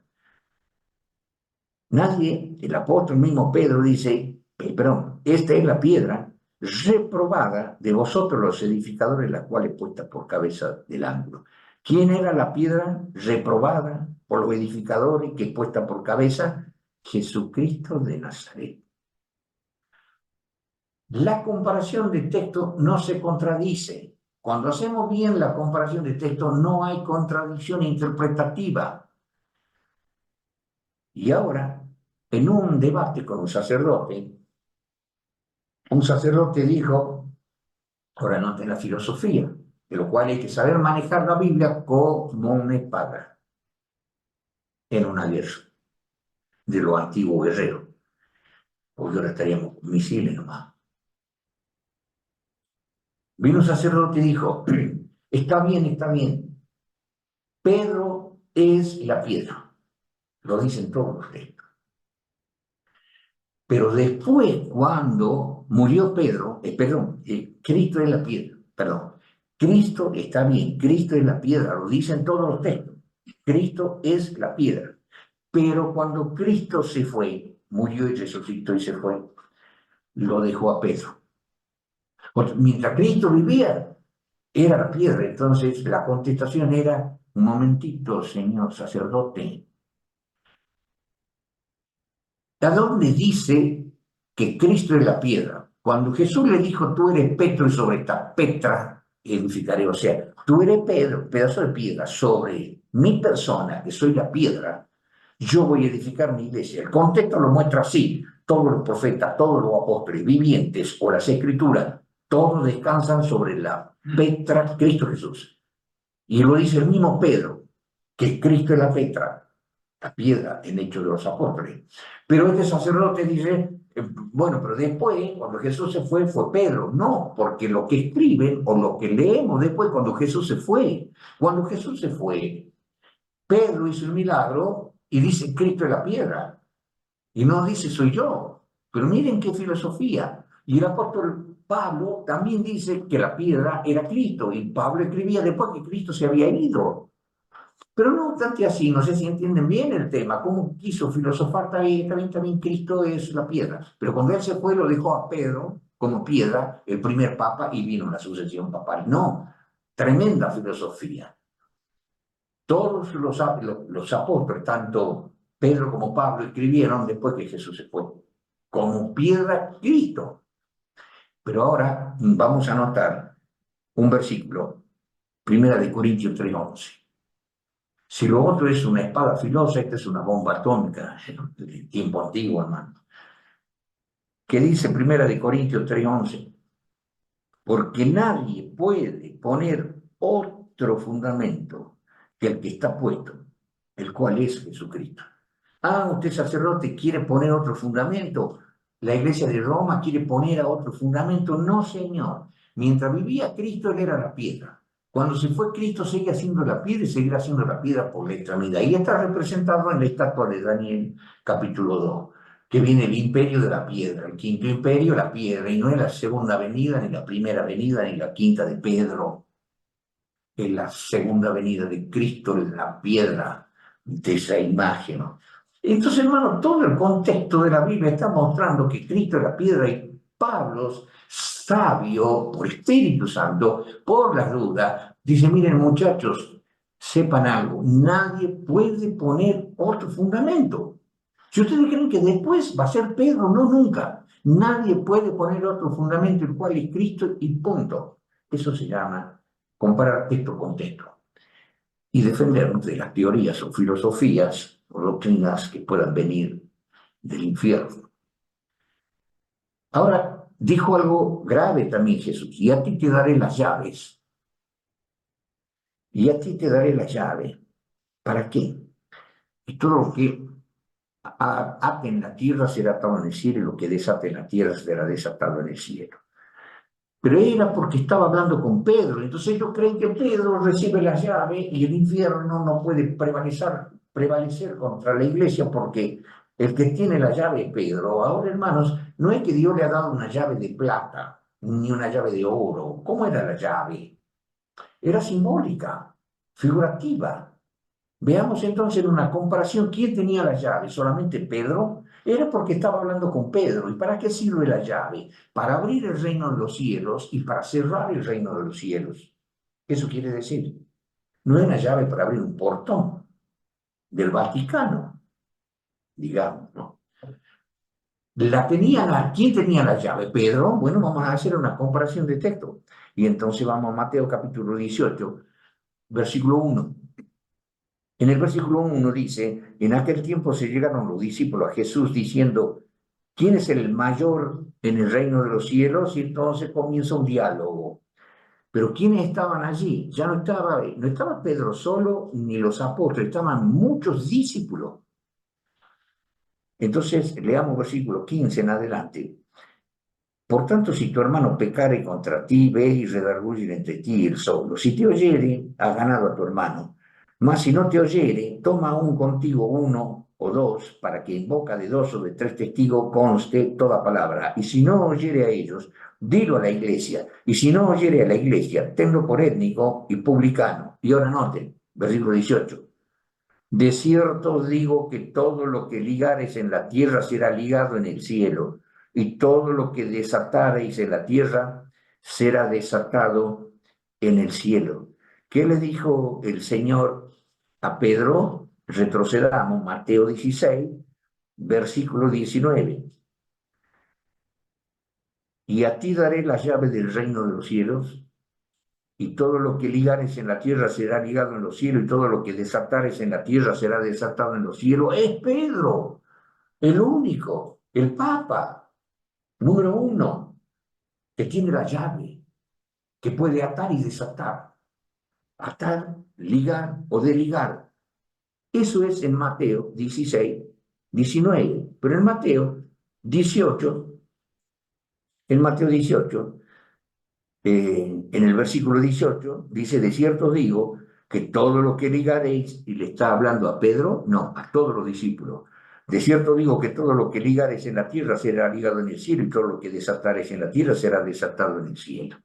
Nadie, el apóstol mismo Pedro dice, perdón, esta es la piedra reprobada de vosotros los edificadores, la cual es puesta por cabeza del ángulo. ¿Quién era la piedra reprobada por los edificadores que es puesta por cabeza? Jesucristo de Nazaret. La comparación de texto no se contradice. Cuando hacemos bien la comparación de texto no hay contradicción interpretativa. Y ahora, en un debate con un sacerdote dijo, ahora noten la filosofía, de lo cual hay que saber manejar la Biblia como una espada en una guerra de los antiguos guerreros, porque ahora estaríamos con misiles nomás. Vino un sacerdote y dijo, está bien, Pedro es la piedra, lo dicen todos los textos. Pero después, cuando murió Pedro, Cristo es la piedra, perdón, Cristo está bien, Cristo es la piedra, lo dicen todos los textos. Cristo es la piedra. Pero cuando Cristo se fue, murió y resucitó y se fue, lo dejó a Pedro. Porque mientras Cristo vivía, era la piedra. Entonces la contestación era, un momentito, señor sacerdote, ¿a dónde dice que Cristo es la piedra? Cuando Jesús le dijo, tú eres Petro y sobre esta Petra edificaré, o sea, tú eres Pedro, pedazo de piedra, sobre mi persona, que soy la piedra, yo voy a edificar mi iglesia. El contexto lo muestra así, todos los profetas, todos los apóstoles vivientes o las escrituras, todos descansan sobre la Petra, Cristo Jesús. Y lo dice el mismo Pedro, que Cristo es la Petra, la piedra en Hechos de los Apóstoles. Pero este sacerdote dice, bueno, pero después, cuando Jesús se fue Pedro. No, porque lo que escriben o lo que leemos después, cuando Jesús se fue, Pedro hizo el milagro y dice, Cristo es la piedra. Y no dice, soy yo. Pero miren qué filosofía. Y el apóstol Pablo también dice que la piedra era Cristo. Y Pablo escribía después que Cristo se había ido. Pero no obstante así, no sé si entienden bien el tema, cómo quiso filosofar también Cristo es la piedra. Pero cuando él se fue, lo dejó a Pedro como piedra, el primer papa, y vino la sucesión papal. No, tremenda filosofía. Todos los apóstoles, tanto Pedro como Pablo, escribieron después que Jesús se fue, como piedra Cristo. Pero ahora vamos a notar un versículo, 1 Corintios 3:11. Si lo otro es una espada filosa, esta es una bomba atómica del tiempo antiguo, hermano. Que dice 1 Corintios 3:11, porque nadie puede poner otro fundamento que el que está puesto, el cual es Jesucristo. Ah, usted sacerdote quiere poner otro fundamento. La iglesia de Roma quiere poner a otro fundamento. No, señor. Mientras vivía Cristo, él era la piedra. Cuando se fue Cristo, sigue siendo la piedra y seguirá siendo la piedra por la eternidad. Y está representado en la estatua de Daniel, capítulo 2, que viene el imperio de la piedra, el quinto imperio, la piedra, y no es la segunda venida, ni la primera venida, ni la quinta de Pedro, es la segunda venida de Cristo, la piedra de esa imagen. Entonces, hermano, todo el contexto de la Biblia está mostrando que Cristo es la piedra y Pablo, sabio por Espíritu Santo, por las dudas, dice, miren muchachos, sepan algo, nadie puede poner otro fundamento. Si ustedes creen que después va a ser Pedro, no, nunca. Nadie puede poner otro fundamento, el cual es Cristo y punto. Eso se llama comparar texto con texto y defendernos de las teorías o filosofías o doctrinas que puedan venir del infierno. Ahora, dijo algo grave también Jesús, y a ti te daré las llaves. Y a ti te daré las llaves. ¿Para qué? Y todo lo que ate en la tierra será atado en el cielo, y lo que desate en la tierra será desatado en el cielo. Pero era porque estaba hablando con Pedro, entonces ellos creen que Pedro recibe la llave y el infierno no puede prevalecer contra la iglesia porque el que tiene la llave es Pedro. Ahora, hermanos, no es que Dios le ha dado una llave de plata ni una llave de oro. ¿Cómo era la llave? Era simbólica, figurativa. Veamos entonces en una comparación quién tenía la llave. ¿Solamente Pedro? Era porque estaba hablando con Pedro. ¿Y para qué sirve la llave? Para abrir el reino de los cielos y para cerrar el reino de los cielos. Eso quiere decir, no es una llave para abrir un portón del Vaticano, digamos, ¿no? ¿Quién tenía la llave? Pedro. Bueno, vamos a hacer una comparación de texto. Y entonces vamos a Mateo capítulo 18, versículo 1. En el versículo 1 dice, en aquel tiempo se llegaron los discípulos a Jesús diciendo, ¿quién es el mayor en el reino de los cielos? Y entonces comienza un diálogo. Pero ¿quiénes estaban allí? Ya no estaba Pedro solo ni los apóstoles, estaban muchos discípulos. Entonces leamos versículo 15 en adelante. Por tanto, si tu hermano pecare contra ti, ve y redarguye entre ti y él solo. Si te oyere, has ganado a tu hermano. Mas si no te oyere, toma aún contigo uno o dos, para que en boca de dos o de tres testigos conste toda palabra. Y si no oyere a ellos, dilo a la iglesia. Y si no oyere a la iglesia, tenlo por étnico y publicano. Y ahora noten, versículo 18. De cierto os digo que todo lo que ligares en la tierra será ligado en el cielo, y todo lo que desatareis en la tierra será desatado en el cielo. ¿Qué le dijo el Señor a Pedro? Retrocedamos, Mateo 16, versículo 19. Y a ti daré las llaves del reino de los cielos, y todo lo que ligares en la tierra será ligado en los cielos, y todo lo que desatares en la tierra será desatado en los cielos. Es Pedro, el único, el Papa, número uno, que tiene la llave, que puede atar y desatar, atar, ligar o desligar. Eso es en Mateo 16, 19, pero en Mateo 18, en el versículo 18, dice, de cierto os digo que todo lo que ligaréis, y le está hablando a Pedro, no, a todos los discípulos, de cierto digo que todo lo que ligaréis en la tierra será ligado en el cielo, y todo lo que desataréis en la tierra será desatado en el cielo.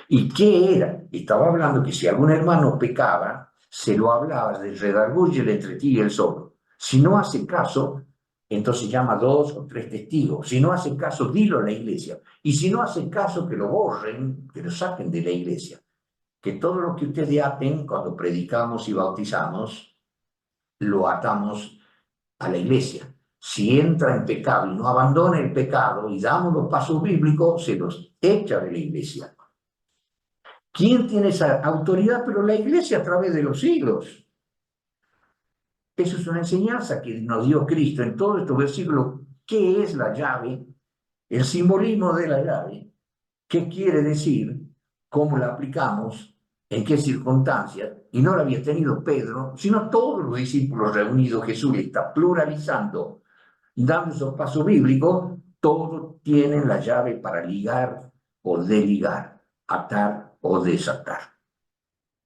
¿Y qué era? Estaba hablando que si algún hermano pecaba, se lo hablaba del redarguye entre ti y él solo. Si no hace caso, entonces llama dos o tres testigos. Si no hace caso, dilo a la iglesia. Y si no hace caso, que lo borren, que lo saquen de la iglesia. Que todo lo que ustedes aten cuando predicamos y bautizamos, lo atamos a la iglesia. Si entra en pecado y no abandona el pecado y damos los pasos bíblicos, se los echa de la iglesia. ¿Quién tiene esa autoridad? Pero la iglesia a través de los siglos. Eso es una enseñanza que nos dio Cristo en todos estos versículos. ¿Qué es la llave? El simbolismo de la llave. ¿Qué quiere decir? ¿Cómo la aplicamos? ¿En qué circunstancias? Y no la había tenido Pedro, sino todos los discípulos reunidos. Jesús está pluralizando, dando esos pasos bíblicos. Todos tienen la llave para ligar o desligar, atar o desatar.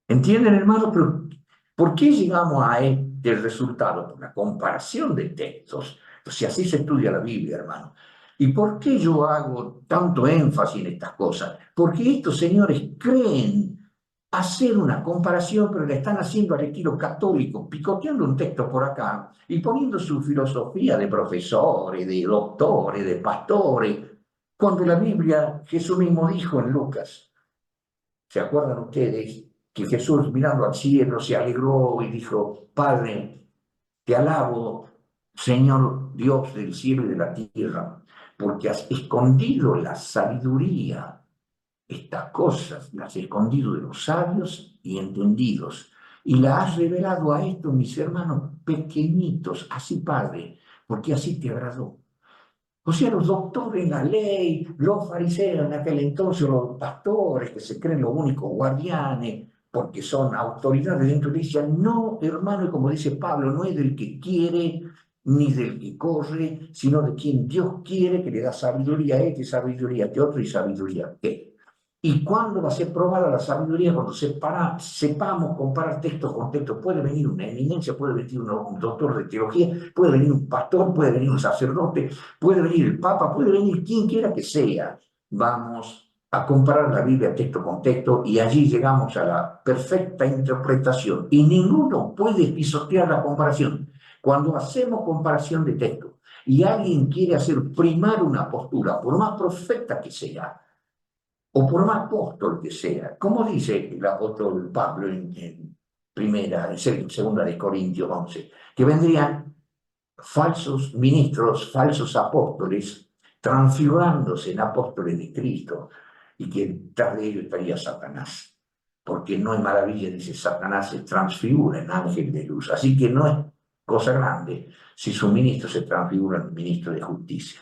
¿Entienden, hermano? Pero ¿por qué llegamos a este resultado? Por la comparación de textos. Entonces, así se estudia la Biblia, hermano. ¿Y por qué yo hago tanto énfasis en estas cosas? Porque estos señores creen hacer una comparación, pero la están haciendo al estilo católico, picoteando un texto por acá y poniendo su filosofía de profesores, de doctores, de pastores, cuando la Biblia, Jesús mismo dijo en Lucas, ¿se acuerdan ustedes? que Jesús mirando al cielo se alegró y dijo, Padre, te alabo, Señor Dios del cielo y de la tierra, porque has escondido la sabiduría, estas cosas, las has escondido de los sabios y entendidos, y la has revelado a estos mis hermanos pequeñitos, así, Padre, porque así te agradó. O sea, los doctores en la ley, los fariseos en aquel entonces, los pastores que se creen los únicos guardianes, porque son autoridades dentro de la iglesia, no, hermano, y como dice Pablo, no es del que quiere ni del que corre, sino de quien Dios quiere, que le da sabiduría a este, sabiduría a este otro y sabiduría a aquel. ¿Y cuándo va a ser probada la sabiduría? Cuando sepamos comparar texto con texto. Puede venir una eminencia, puede venir un doctor de teología, puede venir un pastor, puede venir un sacerdote, puede venir el Papa, puede venir quien quiera que sea. Vamos a comparar la Biblia texto con texto y allí llegamos a la perfecta interpretación. Y ninguno puede pisotear la comparación. Cuando hacemos comparación de texto y alguien quiere hacer primar una postura, por más perfecta que sea, o por más apóstol que sea, como dice el apóstol Pablo en segunda de Corintios 11, que vendrían falsos ministros, falsos apóstoles, transfigurándose en apóstoles de Cristo, y que tras de ello estaría Satanás. Porque no es maravilla, dice Satanás se transfigura en ángel de luz. Así que no es cosa grande si su ministro se transfigura en ministro de justicia.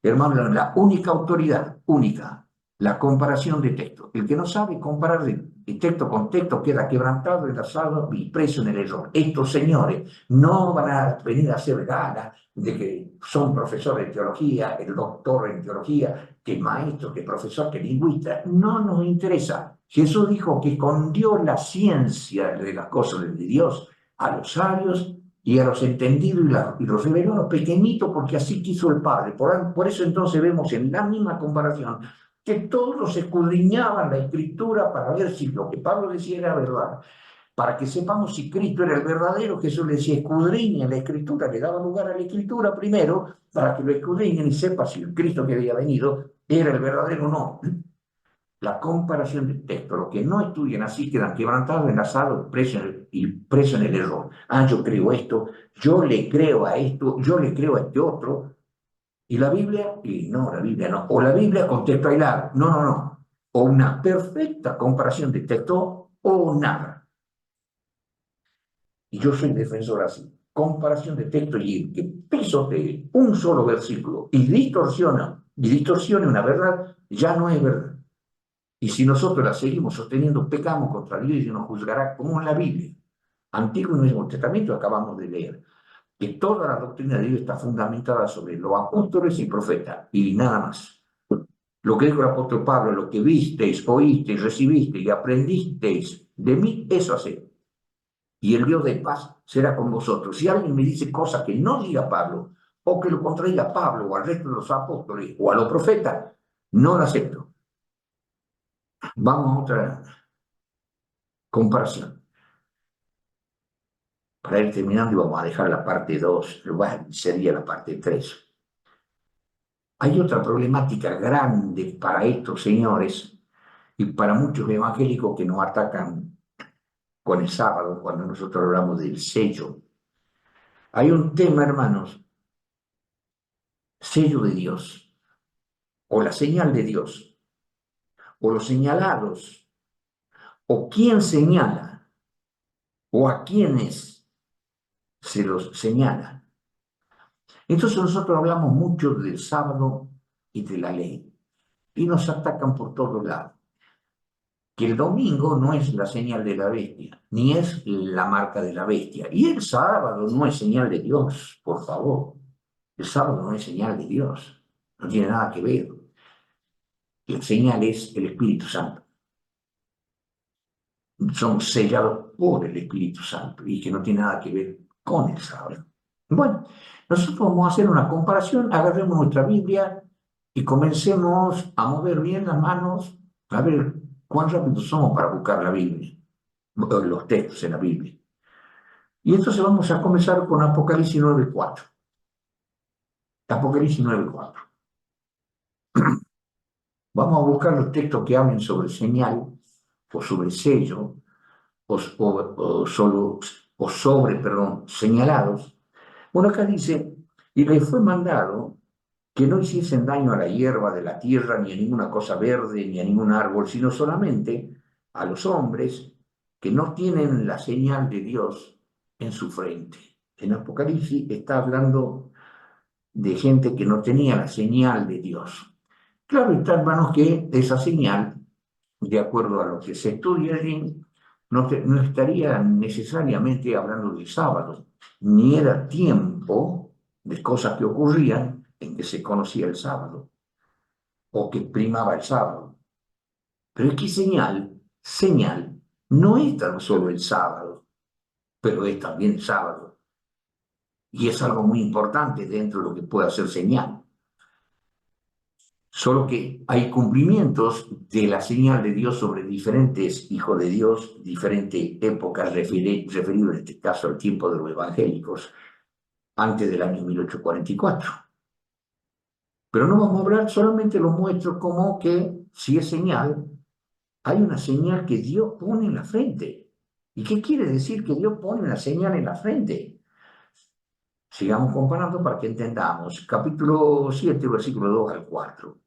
Hermano, la única autoridad, única, la comparación de textos. El que no sabe comparar de texto con texto queda quebrantado, enlazado y preso en el error. Estos señores no van a venir a hacer gala de que son profesores de teología, el doctor en teología, que maestro, que profesor, que lingüista. No nos interesa. Jesús dijo que escondió la ciencia de las cosas de Dios a los sabios y a los entendidos y los reveló a los pequeñitos porque así quiso el Padre. Por eso entonces vemos en la misma comparación que todos escudriñaban la Escritura para ver si lo que Pablo decía era verdad. Para que sepamos si Cristo era el verdadero, Jesús le decía, escudriñen la Escritura, le daba lugar a la Escritura primero, para que lo escudriñen y sepa si el Cristo que había venido era el verdadero o no. La comparación de texto, los que no estudian así quedan quebrantados, enlazados y presos en el error. Ah, yo creo esto, yo le creo a esto, yo le creo a este otro, y la Biblia, y no, la Biblia no, o la Biblia con texto aislado, no, no, no, o una perfecta comparación de texto o nada. Y yo soy defensor así, comparación de texto y el que pisotee un solo versículo y distorsiona una verdad, ya no es verdad. Y si nosotros la seguimos sosteniendo, pecamos contra Dios y nos juzgará como en la Biblia. Antiguo y Nuevo Testamento acabamos de leer que toda la doctrina de Dios está fundamentada sobre los apóstoles y profetas y nada más. Lo que dijo el apóstol Pablo, lo que visteis, oísteis, recibisteis y aprendisteis de mí, eso haced. Y el Dios de paz será con vosotros. Si alguien me dice cosas que no diga Pablo, o que lo contraiga a Pablo o al resto de los apóstoles o a los profetas, no lo acepto. Vamos a otra comparación. Para ir terminando y vamos a dejar la parte 2, sería la parte 3. Hay otra problemática grande para estos señores y para muchos evangélicos que nos atacan con el sábado cuando nosotros hablamos del sello. Hay un tema, hermanos, sello de Dios, o la señal de Dios, o los señalados, o quién señala, o a quiénes se los señala. Entonces nosotros hablamos mucho del sábado y de la ley, y nos atacan por todos lados. Que el domingo no es la señal de la bestia, ni es la marca de la bestia. Y el sábado no es señal de Dios, por favor. El sábado no es señal de Dios, no tiene nada que ver. La señal es el Espíritu Santo. Somos sellados por el Espíritu Santo y que no tiene nada que ver con el sábado. Bueno, nosotros vamos a hacer una comparación, agarremos nuestra Biblia y comencemos a mover bien las manos, a ver cuán rápido somos para buscar la Biblia, los textos en la Biblia. Y entonces vamos a comenzar con Apocalipsis 9:4. Apocalipsis 9:4. Vamos a buscar los textos que hablen sobre señal o sobre sello, o sobre, perdón, señalados. Bueno, acá dice, y les fue mandado que no hiciesen daño a la hierba de la tierra, ni a ninguna cosa verde, ni a ningún árbol, sino solamente a los hombres que no tienen la señal de Dios en su frente. En Apocalipsis está hablando de gente que no tenía la señal de Dios. Claro está, hermanos, que esa señal, de acuerdo a lo que se estudia allí, no estaría necesariamente hablando del sábado, ni era tiempo de cosas que ocurrían en que se conocía el sábado o que primaba el sábado. Pero es que señal, no es tan solo el sábado, pero es también el sábado. Y es algo muy importante dentro de lo que puede hacer señal. Solo que hay cumplimientos de la señal de Dios sobre diferentes hijos de Dios, diferentes épocas, referido en este caso al tiempo de los evangélicos, antes del año 1844. Pero no vamos a hablar, solamente lo muestro como que si es señal, hay una señal que Dios pone en la frente. ¿Y qué quiere decir que Dios pone una señal en la frente? Sigamos comparando para que entendamos. Capítulo 7, versículo 2 al 4.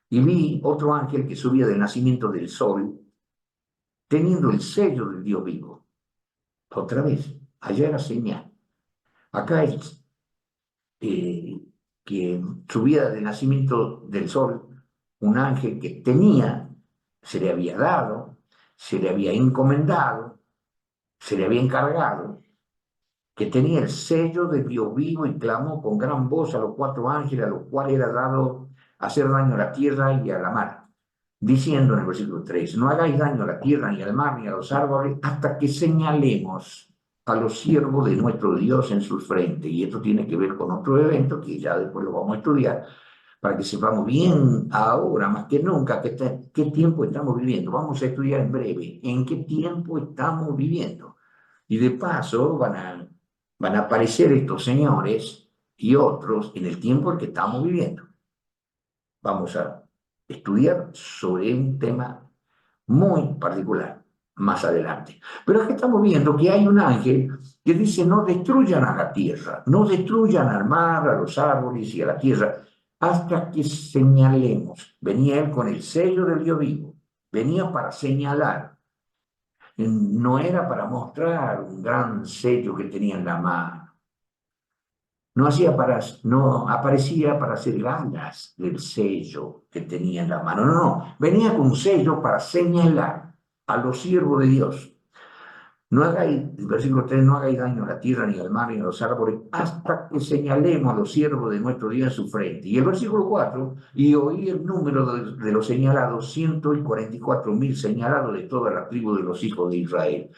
Y vi otro ángel que subía del nacimiento del sol, teniendo el sello del Dios vivo. Otra vez, allá era señal. Acá es que subía del nacimiento del sol un ángel que tenía, se le había dado, se le había encomendado, se le había encargado, que tenía el sello del Dios vivo y clamó con gran voz a los cuatro ángeles, a los cuales era dado hacer daño a la tierra y a la mar, diciendo en el versículo 3, no hagáis daño a la tierra, ni al mar, ni a los árboles, hasta que señalemos a los siervos de nuestro Dios en sus frentes. Y esto tiene que ver con otro evento que ya después lo vamos a estudiar, para que sepamos bien ahora, más que nunca, qué tiempo estamos viviendo. Vamos a estudiar en breve en qué tiempo estamos viviendo. Y de paso van a aparecer estos señores y otros en el tiempo en que estamos viviendo. Vamos a estudiar sobre un tema muy particular más adelante. Pero es que estamos viendo que hay un ángel que dice no destruyan a la tierra, no destruyan al mar, a los árboles y a la tierra, hasta que señalemos. Venía él con el sello del Dios vivo, venía para señalar, no era para mostrar un gran sello que tenía en la mano. No aparecía para hacer galas del sello que tenía en la mano. No, no, venía con un sello para señalar a los siervos de Dios. No hagáis, el versículo 3, no hagáis daño a la tierra, ni al mar, ni a los árboles, hasta que señalemos a los siervos de nuestro Dios en su frente. Y el versículo 4, y oí el número de los señalados, 144.000 señalados de toda la tribu de los hijos de Israel.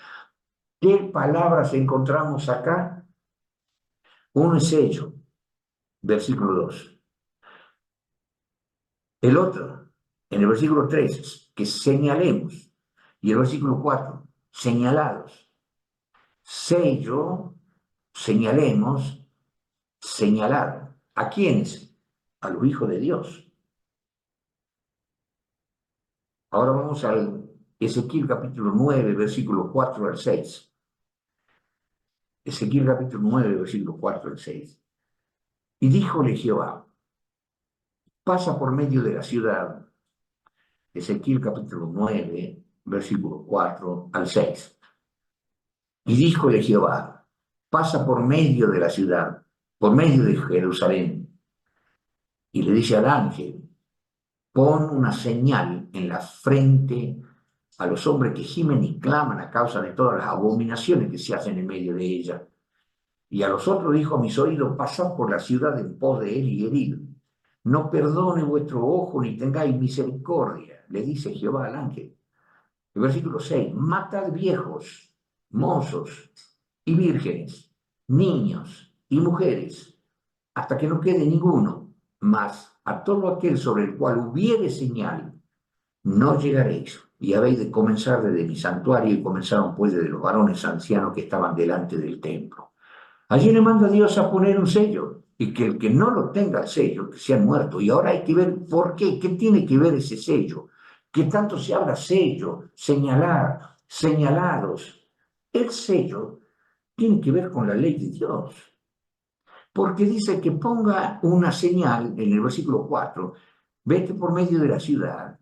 ¿Qué palabras encontramos acá? Un sello, versículo 2. El otro, en el versículo 3, que señalemos. Y el versículo 4, señalados. Sello, señalemos, señalar. ¿A quiénes? A los hijos de Dios. Ahora vamos al Ezequiel capítulo 9, versículo 4 al 6. Ezequiel capítulo 9, versículo 4 al 6. Y díjole Jehová, pasa por medio de la ciudad. Ezequiel capítulo 9, versículo 4 al 6. Y díjole Jehová, pasa por medio de la ciudad, por medio de Jerusalén. Y le dice al ángel, pon una señal en la frente a los hombres que gimen y claman a causa de todas las abominaciones que se hacen en medio de ella. Y a los otros dijo a mis oídos, pasad por la ciudad en pos de él y herid. No perdone vuestro ojo ni tengáis misericordia, le dice Jehová al ángel. El versículo 6, matad viejos, mozos y vírgenes, niños y mujeres, hasta que no quede ninguno, mas a todo aquel sobre el cual hubiere señal, no llegaréis, y habéis de comenzar desde mi santuario, y comenzaron pues desde los varones ancianos que estaban delante del templo. Allí le manda a Dios a poner un sello, y que el que no lo tenga el sello, que sea muerto. Y ahora hay que ver por qué tiene que ver ese sello, que tanto se habla sello, señalar, señalados. El sello tiene que ver con la ley de Dios, porque dice que ponga una señal en el versículo 4, vete por medio de la ciudad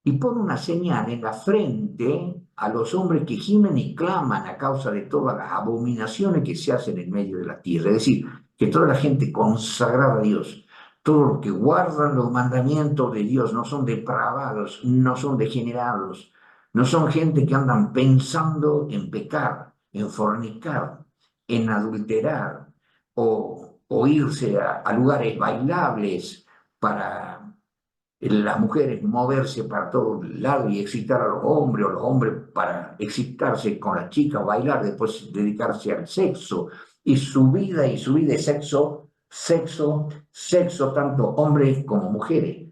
y pone una señal en la frente a los hombres que gimen y claman a causa de todas las abominaciones que se hacen en medio de la tierra. Es decir, que toda la gente consagrada a Dios, todos los que guardan los mandamientos de Dios, no son depravados, no son degenerados, no son gente que andan pensando en pecar, en fornicar, en adulterar o irse a lugares bailables para las mujeres moverse para todos lados y excitar a los hombres, o los hombres para excitarse con las chicas, bailar, después dedicarse al sexo. Y su vida es sexo, sexo, sexo, tanto hombres como mujeres.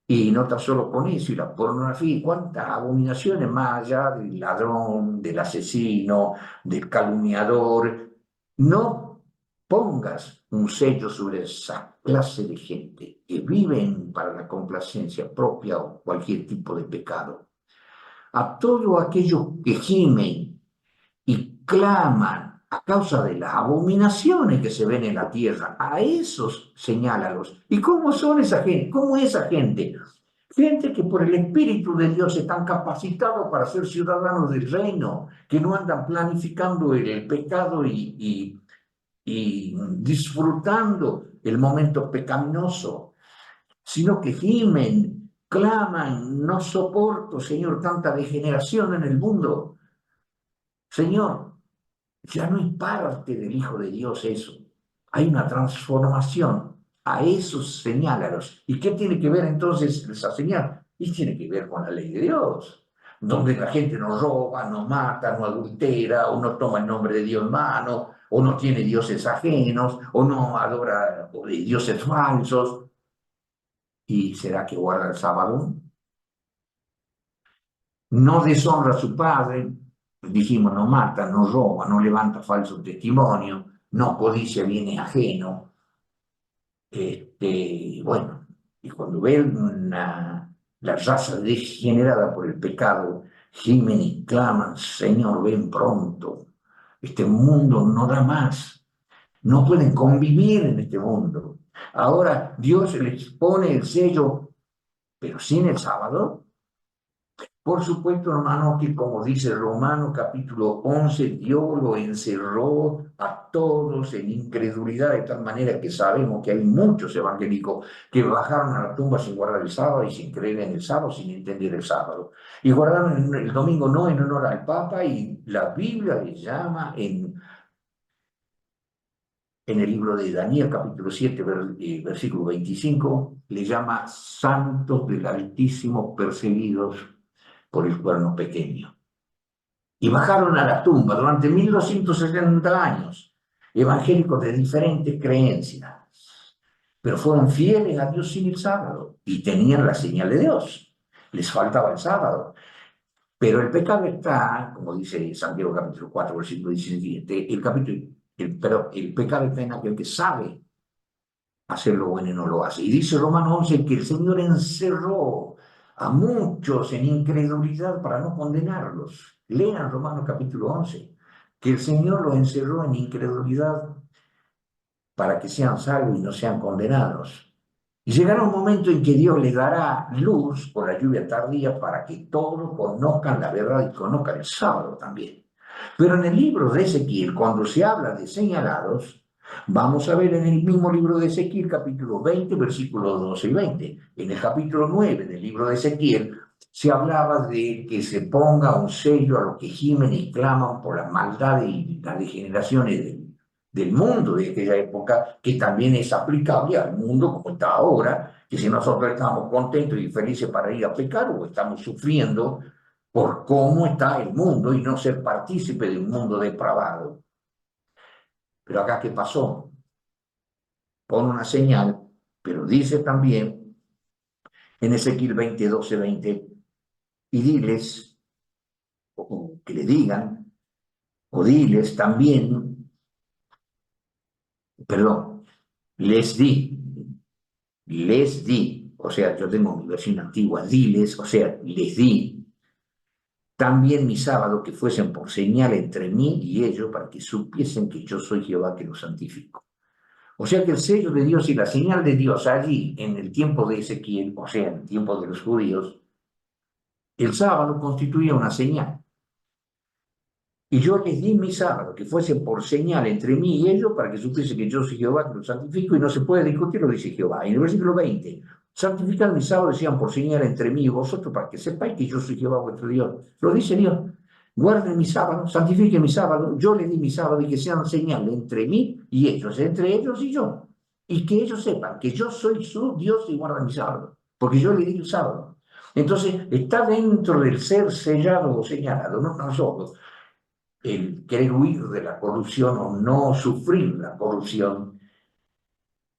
Y no tan solo con eso, y la pornografía, y cuántas abominaciones más allá del ladrón, del asesino, del calumniador. No pongas un sello sobre esa clase de gente que viven para la complacencia propia o cualquier tipo de pecado. A todos aquellos que gimen y claman a causa de las abominaciones que se ven en la tierra, a esos señálalos. ¿Y cómo son esa gente? ¿Cómo es esa gente? Gente que por el Espíritu de Dios están capacitados para ser ciudadanos del reino, que no andan planificando el pecado y disfrutando el momento pecaminoso, sino que gimen, claman, no soporto, Señor, tanta degeneración en el mundo. Señor, ya no es parte del Hijo de Dios eso. Hay una transformación. A esos señálalos. ¿Y qué tiene que ver entonces esa señal? Y tiene que ver con la ley de Dios, donde la gente no roba, no mata, no adultera, o no toma el nombre de Dios en mano, o no tiene dioses ajenos, o no adora dioses falsos. ¿Y será que guarda el sábado? No deshonra a su padre, dijimos, no mata, no roba, no levanta falso testimonio, no codicia bienes ajenos. Bueno, y cuando ven la raza degenerada por el pecado, gimen y claman, Señor, ven pronto. Este mundo no da más. No pueden convivir en este mundo. Ahora Dios les pone el sello, pero sin el sábado. Por supuesto, hermano, que como dice Romanos capítulo 11, Dios lo encerró a todos en incredulidad, de tal manera que sabemos que hay muchos evangélicos que bajaron a la tumba sin guardar el sábado y sin creer en el sábado, sin entender el sábado. Y guardaron el domingo no en honor al Papa, y la Biblia le llama en el libro de Daniel, capítulo 7, versículo 25, le llama santos del Altísimo perseguidos por el cuerno pequeño. Y bajaron a la tumba durante 1260 años, evangélicos de diferentes creencias, pero fueron fieles a Dios sin el sábado y tenían la señal de Dios. Les faltaba el sábado. Pero el pecado está, como dice Santiago capítulo 4, versículo 17, el pecado está en aquel que sabe hacer lo bueno y no lo hace. Y dice Romanos 11 que el Señor encerró a muchos en incredulidad para no condenarlos. Lean Romanos capítulo 11, que el Señor los encerró en incredulidad para que sean salvos y no sean condenados. Y llegará un momento en que Dios les dará luz por la lluvia tardía para que todos conozcan la verdad y conozcan el sábado también. Pero en el libro de Ezequiel, cuando se habla de señalados, vamos a ver en el mismo libro de Ezequiel, capítulo 20, versículos 12 y 20. En el capítulo 9 del libro de Ezequiel se hablaba de que se ponga un sello a los que gimen y claman por la maldad y las degeneraciones del mundo de aquella época, que también es aplicable al mundo como está ahora, que si nosotros estamos contentos y felices para ir a pecar o estamos sufriendo por cómo está el mundo y no ser partícipe de un mundo depravado. Pero acá, ¿qué pasó? Pone una señal, pero dice también en Ezequiel 20, 12, 20, y diles, o que le digan, o diles también, perdón, les di, o sea, yo tengo mi versión antigua, diles, o sea, les di, También mi sábado que fuesen por señal entre mí y ellos, para que supiesen que yo soy Jehová que los santifico. O sea que el sello de Dios y la señal de Dios allí, en el tiempo de Ezequiel, o sea, en el tiempo de los judíos, el sábado constituía una señal. Y yo les di mi sábado, que fuese por señal entre mí y ellos, para que supiese que yo soy Jehová, que los santifico, y no se puede discutir, lo dice Jehová. Y en el versículo 20, santificad mi sábado, decían, por señal entre mí y vosotros, para que sepáis que yo soy Jehová vuestro Dios. Lo dice Dios. Guarden mi sábado, santifiquen mi sábado, yo les di mi sábado y que sean señal entre mí y ellos, entre ellos y yo. Y que ellos sepan que yo soy su Dios y guardan mi sábado, porque yo les di el sábado. Entonces, está dentro del ser sellado o señalado, no nosotros el querer huir de la corrupción o no sufrir la corrupción,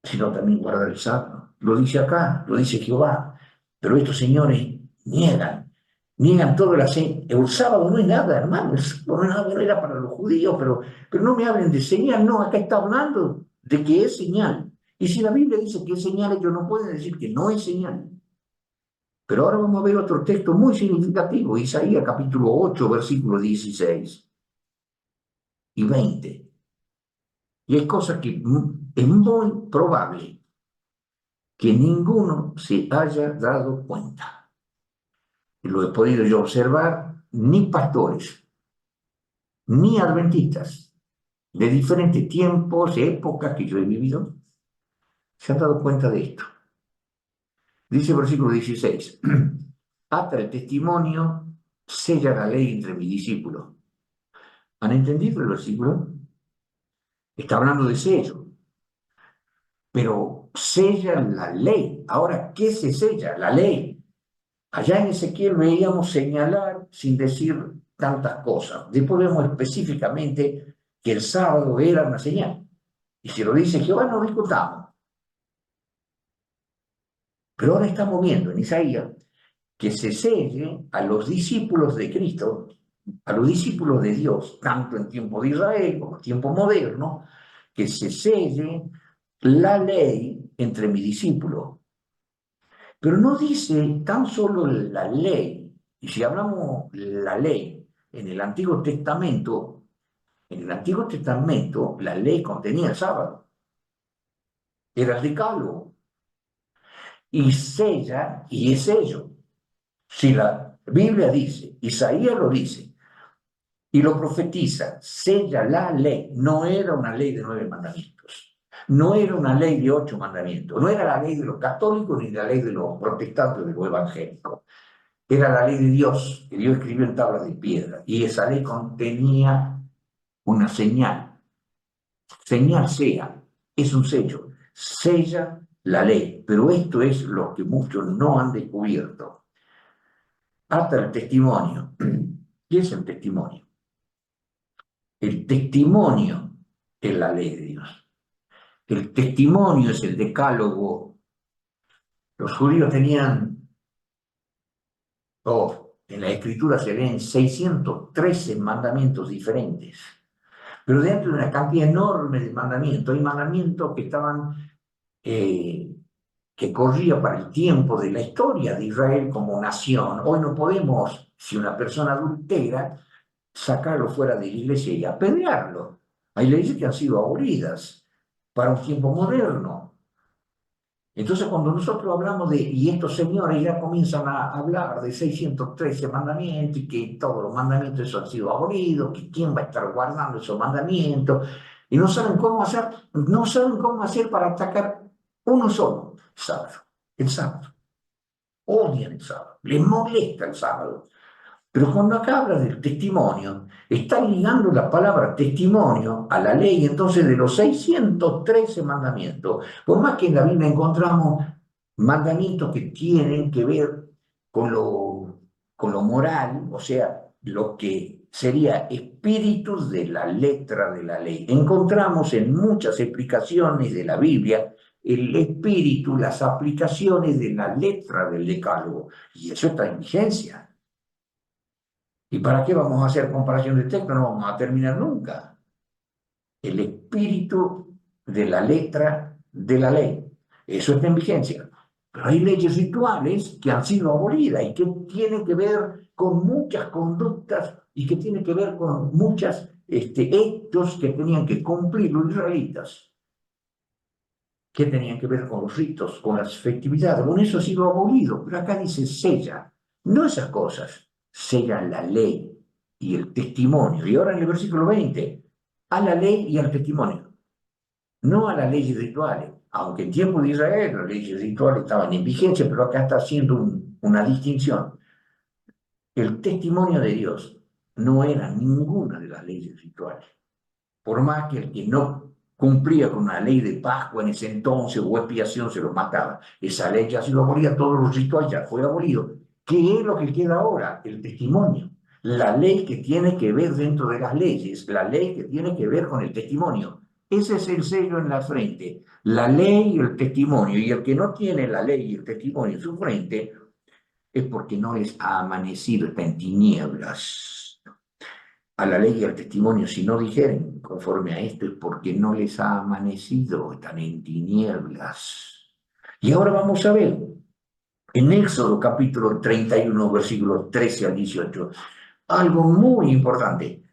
sino también guardar el sábado. Lo dice acá, lo dice Jehová. Pero estos señores niegan todo el sábado no es nada, hermano, el sábado no es nada, no era para los judíos, pero no me hablen de señal, no, acá está hablando de que es señal. Y si la Biblia dice que es señal, ellos no pueden decir que no es señal. Pero ahora vamos a ver otro texto muy significativo, Isaías capítulo 8, versículos 16 y 20. Y es cosa que es muy probable que ninguno se haya dado cuenta. Y lo he podido yo observar, ni pastores, ni adventistas, de diferentes tiempos, épocas que yo he vivido, se han dado cuenta de esto. Dice el versículo 16, ata el testimonio, sella la ley entre mis discípulos. ¿Han entendido el versículo? Está hablando de sello, pero sella la ley. Ahora, ¿qué se sella? La ley. Allá en Ezequiel veíamos señalar sin decir tantas cosas. Después vemos específicamente que el sábado era una señal. Y si lo dice Jehová, no discutamos. Pero ahora estamos viendo en Isaías que se selle a los discípulos de Cristo, a los discípulos de Dios, tanto en tiempo de Israel como en tiempo moderno, que se selle la ley entre mis discípulos. Pero no dice tan solo la ley, y si hablamos la ley en el Antiguo Testamento, la ley contenía el sábado, era el decálogo, y sella, y es sello. Si la Biblia dice, Isaías lo dice, y lo profetiza, sella la ley, no era una ley de 9 mandamientos, no era una ley de 8 mandamientos, no era la ley de los católicos ni la ley de los protestantes de los evangélicos. Era la ley de Dios, que Dios escribió en tablas de piedra, y esa ley contenía una señal. Señal sea, es un sello, sella la ley, pero esto es lo que muchos no han descubierto. Hasta el testimonio. ¿Qué es el testimonio? El testimonio es la ley de Dios. El testimonio es el decálogo. Los judíos tenían, en la escritura se leen 613 mandamientos diferentes. Pero dentro de una cantidad enorme de mandamientos, hay mandamientos que estaban, que corría para el tiempo de la historia de Israel como nación. Hoy no podemos, si una persona adultera, sacarlo fuera de la iglesia y apedrearlo. Hay leyes que han sido abolidas para un tiempo moderno. Entonces, cuando nosotros hablamos y estos señores ya comienzan a hablar de 613 mandamientos y que todos los mandamientos esos han sido abolidos, que quién va a estar guardando esos mandamientos, y no saben cómo hacer para atacar uno solo, el sábado. Odian el sábado, les molesta el sábado. Pero cuando acá habla del testimonio, está ligando la palabra testimonio a la ley entonces de los 613 mandamientos. Por más que en la Biblia encontramos mandamientos que tienen que ver con lo moral, o sea, lo que sería espíritus de la letra de la ley. Encontramos en muchas explicaciones de la Biblia el espíritu, las aplicaciones de la letra del decálogo. Y eso está en vigencia. ¿Y para qué vamos a hacer comparación de texto? No vamos a terminar nunca. El espíritu de la letra de la ley. Eso está en vigencia. Pero hay leyes rituales que han sido abolidas y que tienen que ver con muchas conductas y que tienen que ver con muchos hechos que tenían que cumplir los israelitas, que tenían que ver con los ritos, con las festividades. Bueno, eso ha sido abolido, pero acá dice sella, no esas cosas, sellan la ley y el testimonio. Y ahora en el versículo 20, a la ley y al testimonio, no a las leyes rituales, aunque en tiempo de Israel las leyes rituales estaban en vigencia, pero acá está haciendo una distinción. El testimonio de Dios no era ninguna de las leyes rituales. Por más que el que no cumplía con una ley de Pascua en ese entonces o expiación se lo mataba. Esa ley ya ha sido abolida, todos los rituales ya fue abolido. ¿Qué es lo que queda ahora? El testimonio. La ley que tiene que ver dentro de las leyes, la ley que tiene que ver con el testimonio. Ese es el sello en la frente, la ley y el testimonio. Y el que no tiene la ley y el testimonio en su frente es porque no les ha amanecido, está en tinieblas. A la ley y al testimonio, si no dijeren conforme a esto, es porque no les ha amanecido, están en tinieblas. Y ahora vamos a ver, en Éxodo capítulo 31, versículos 13 al 18, algo muy importante.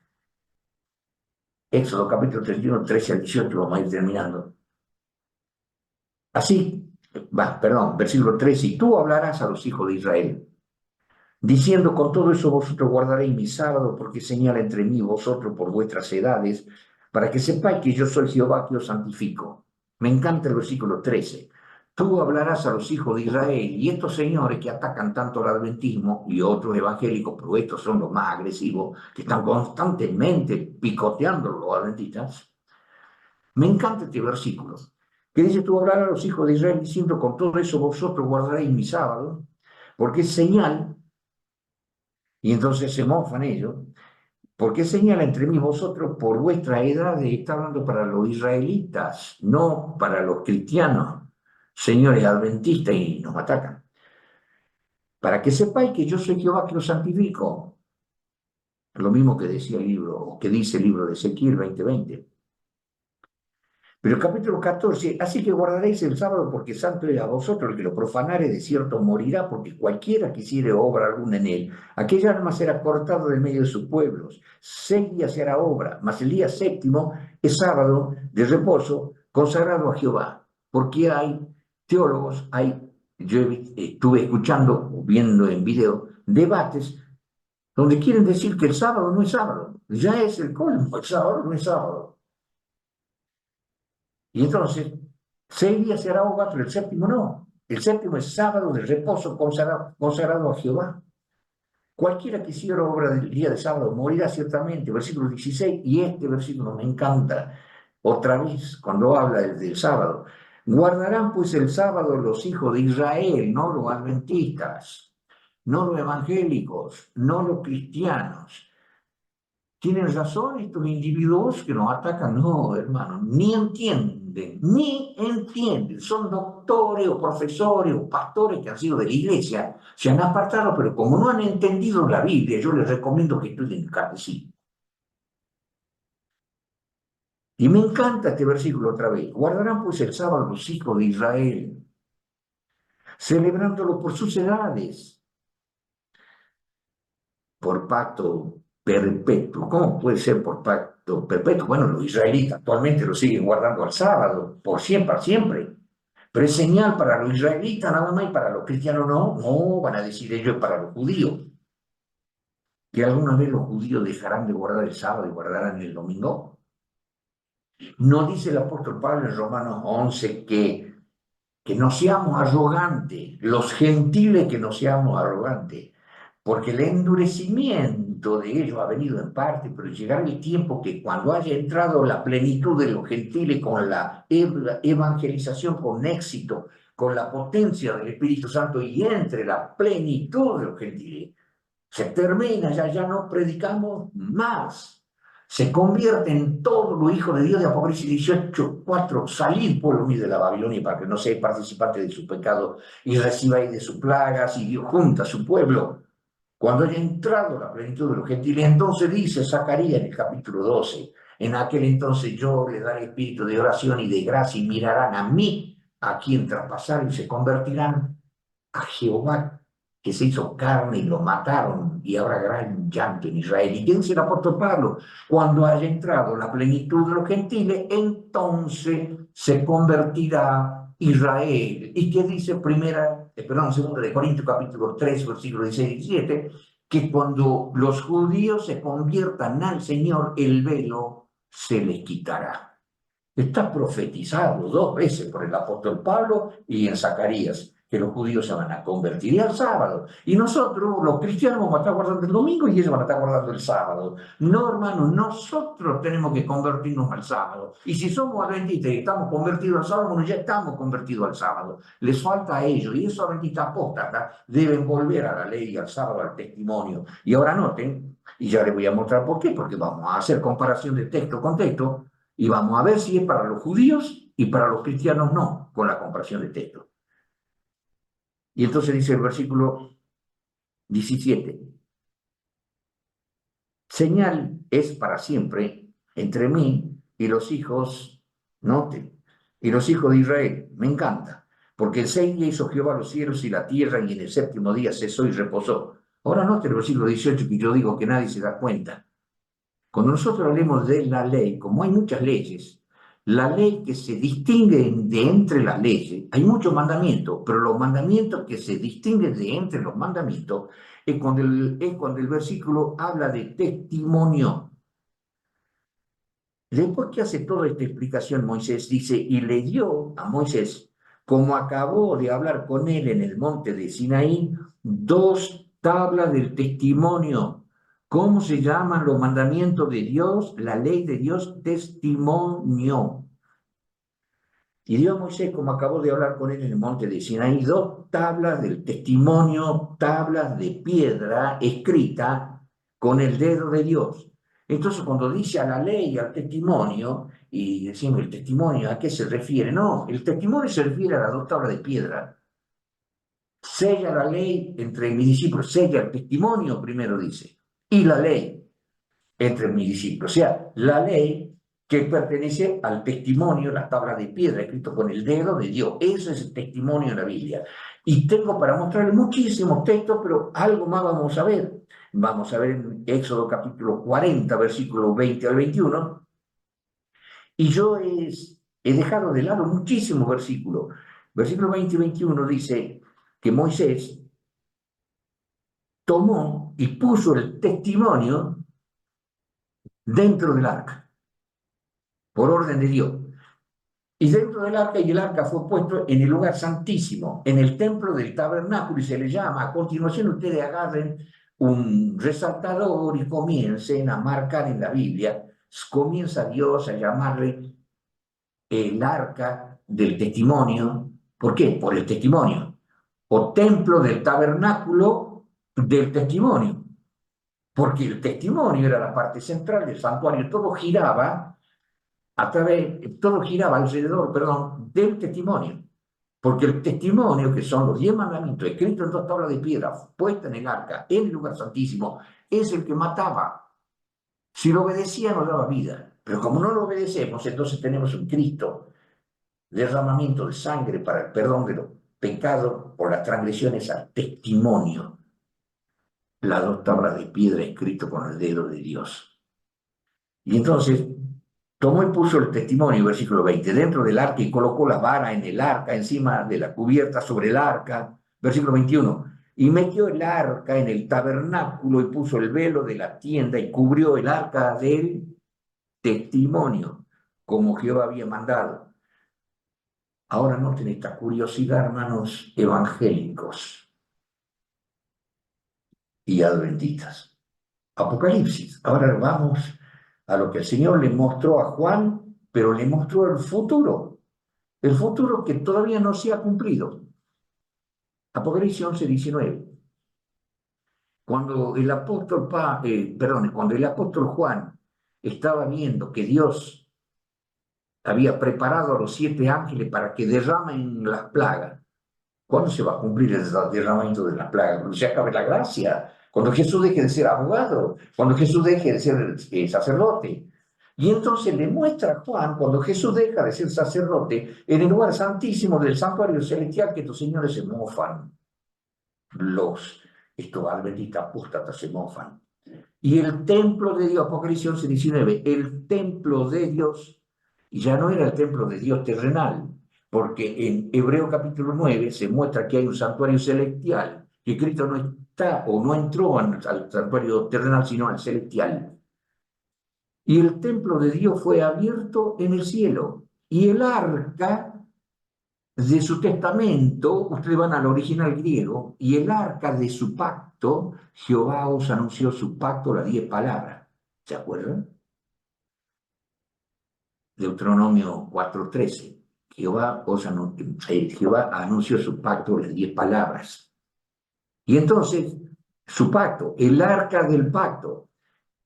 Éxodo capítulo 31, 13 al 18, vamos a ir terminando. Así, perdón, versículo 13, y tú hablarás a los hijos de Israel, diciendo, con todo eso vosotros guardaréis mi sábado, porque señala entre mí y vosotros por vuestras edades, para que sepáis que yo soy Jehová que os santifico. Me encanta el versículo 13. Tú hablarás a los hijos de Israel, y estos señores que atacan tanto al adventismo y otros evangélicos, pero estos son los más agresivos, que están constantemente picoteando a los adventistas. Me encanta este versículo, que dice, tú hablarás a los hijos de Israel, diciendo, con todo eso vosotros guardaréis mi sábado, porque es señal. Y entonces se mofan ellos, porque señala entre mí vosotros por vuestra edad, está hablando para los israelitas, no para los cristianos, señores adventistas, y nos atacan. Para que sepáis que yo soy Jehová que os santifico. Lo mismo que decía el libro, que dice el libro de Ezequiel 20:20. Pero el capítulo 14, así que guardaréis el sábado porque santo es a vosotros, el que lo profanare de cierto morirá, porque cualquiera que hiciere obra alguna en él, aquella alma será cortada del medio de sus pueblos. 6 días se hará obra, mas el día séptimo es sábado de reposo consagrado a Jehová. Porque hay teólogos, yo estuve escuchando o viendo en video debates donde quieren decir que el sábado no es sábado. Ya es el colmo, el sábado no es sábado. Y entonces, 6 días será obra, pero el séptimo no. El séptimo es sábado de reposo consagrado a Jehová. Cualquiera que hiciera obra del día de sábado morirá ciertamente. Versículo 16, y este versículo me encanta. Otra vez, cuando habla del sábado. Guardarán pues el sábado los hijos de Israel, no los adventistas, no los evangélicos, no los cristianos. ¿Tienen razón estos individuos que nos atacan? No, hermano, ni entienden. Son doctores o profesores o pastores que han sido de la iglesia, se han apartado, pero como no han entendido la Biblia, yo les recomiendo que estudien el catecismo. Y me encanta este versículo otra vez. Guardarán pues el sábado los hijos de Israel, celebrándolo por sus edades, por pacto perpetuo. ¿Cómo puede ser por pacto perpetuo? Bueno, los israelitas actualmente lo siguen guardando al sábado, por siempre, para siempre. Pero es señal para los israelitas nada más y para los cristianos no. No, van a decir ellos para los judíos. ¿Que alguna vez los judíos dejarán de guardar el sábado y guardarán el domingo? ¿No dice el apóstol Pablo en Romanos 11 que no seamos arrogantes, los gentiles que no seamos arrogantes? Porque el endurecimiento de ellos ha venido en parte, pero llegará el tiempo que cuando haya entrado la plenitud de los gentiles con la evangelización con éxito, con la potencia del Espíritu Santo y entre la plenitud de los gentiles, se termina, ya no predicamos más. Se convierten todos los hijos de Dios de Apocalipsis 18:4. Salid, pueblo mío, de la Babilonia, para que no seáis participantes de su pecado y recibáis de sus plagas, y Dios junta a su pueblo. Cuando haya entrado la plenitud de los gentiles, entonces dice Zacarías en el capítulo 12, en aquel entonces yo les daré espíritu de oración y de gracia y mirarán a quien traspasaron y se convertirán, a Jehová que se hizo carne y lo mataron, y habrá gran llanto en Israel. ¿Y quién dice el apóstol Pablo? Cuando haya entrado la plenitud de los gentiles, entonces se convertirá Israel. ¿Y qué dice segunda de Corintios capítulo 3, versículo 16 y 17? Que cuando los judíos se conviertan al Señor, el velo se les quitará. Está profetizado 2 veces por el apóstol Pablo y en Zacarías, que los judíos se van a convertir y al sábado. Y nosotros, los cristianos, vamos a estar guardando el domingo y ellos van a estar guardando el sábado. No, hermanos, nosotros tenemos que convertirnos al sábado. Y si somos adventistas y estamos convertidos al sábado, bueno, ya estamos convertidos al sábado. Les falta a ellos. Y esos adventistas apóstatas deben volver a la ley, al sábado, al testimonio. Y ahora noten, y ya les voy a mostrar por qué, porque vamos a hacer comparación de texto con texto. Y vamos a ver si es para los judíos y para los cristianos no, con la comparación de texto. Y entonces dice el versículo 17, señal es para siempre entre mí y los hijos, note, y los hijos de Israel. Me encanta, porque en 6 días hizo Jehová los cielos y la tierra, y en el 7º día cesó y reposó. Ahora note el versículo 18, que yo digo que nadie se da cuenta. Cuando nosotros hablemos de la ley, como hay muchas leyes, la ley que se distingue de entre las leyes, hay muchos mandamientos, pero los mandamientos que se distinguen de entre los mandamientos es cuando el versículo habla de testimonio. Después que hace toda esta explicación, Moisés dice, y le dio a Moisés, como acabó de hablar con él en el monte de Sinaí, 2 tablas del testimonio. ¿Cómo se llaman los mandamientos de Dios? La ley de Dios, testimonio. Y dio a Moisés, como acabó de hablar con él en el monte de Sinaí, 2 tablas del testimonio, tablas de piedra escrita con el dedo de Dios. Entonces, cuando dice a la ley y al testimonio, y decimos el testimonio, ¿a qué se refiere? No, el testimonio se refiere a las 2 tablas de piedra. Sella la ley entre mis discípulos, sella el testimonio, primero dice, y la ley entre mis discípulos. O sea, la ley que pertenece al testimonio, la tabla de piedra escrito con el dedo de Dios. Eso es el testimonio de la Biblia. Y tengo para mostrarles muchísimos textos, pero algo más vamos a ver. Vamos a ver en Éxodo capítulo 40, versículos 20 al 21. Y yo he dejado de lado muchísimos versículos. Versículo 20 y 21 dice que Moisés tomó y puso el testimonio dentro del arca, por orden de Dios. Y dentro del arca, y el arca fue puesto en el lugar santísimo, en el templo del tabernáculo, y se le llama, a continuación ustedes agarren un resaltador y comiencen a marcar en la Biblia, comienza Dios a llamarle el arca del testimonio. ¿Por qué? Por el testimonio. O templo del tabernáculo del testimonio. Porque el testimonio era la parte central del santuario, todo giraba alrededor, perdón, del testimonio. Porque el testimonio, que son los 10 mandamientos escritos en 2 tablas de piedra, puestas en el arca, en el lugar santísimo, es el que mataba. Si lo obedecía, nos daba vida. Pero como no lo obedecemos, entonces tenemos un Cristo, derramamiento de sangre para el perdón de los pecados por las transgresiones al testimonio. Las 2 tablas de piedra escrito con el dedo de Dios. Y entonces tomó y puso el testimonio, versículo 20, dentro del arca, y colocó la vara en el arca, encima de la cubierta sobre el arca. Versículo 21, y metió el arca en el tabernáculo y puso el velo de la tienda y cubrió el arca del testimonio, como Jehová había mandado. Ahora noten esta curiosidad, hermanos evangélicos y adventistas. Apocalipsis. Ahora vamos a lo que el Señor le mostró a Juan, pero le mostró el futuro que todavía no se ha cumplido. Apocalipsis 11, 19. Cuando el apóstol Juan estaba viendo que Dios había preparado a los 7 ángeles para que derramen las plagas, ¿cuándo se va a cumplir el derramamiento de las plagas? Cuando se acabe la gracia, cuando Jesús deje de ser abogado, cuando Jesús deje de ser sacerdote. Y entonces le muestra a Juan, cuando Jesús deja de ser sacerdote, en el lugar santísimo del santuario celestial, que estos señores se mofan, estos adventistas apóstatas se mofan. Y el templo de Dios, Apocalipsis 11:19, el templo de Dios, ya no era el templo de Dios terrenal, porque en Hebreo capítulo 9 se muestra que hay un santuario celestial, que Cristo no está o no entró al santuario terrenal, sino al celestial. Y el templo de Dios fue abierto en el cielo. Y el arca de su testamento, ustedes van al original griego, y el arca de su pacto, Jehová os anunció su pacto, las 10 palabras. ¿Se acuerdan? Deuteronomio 4:13. Jehová anunció su pacto, las 10 palabras. Y entonces, su pacto, el arca del pacto.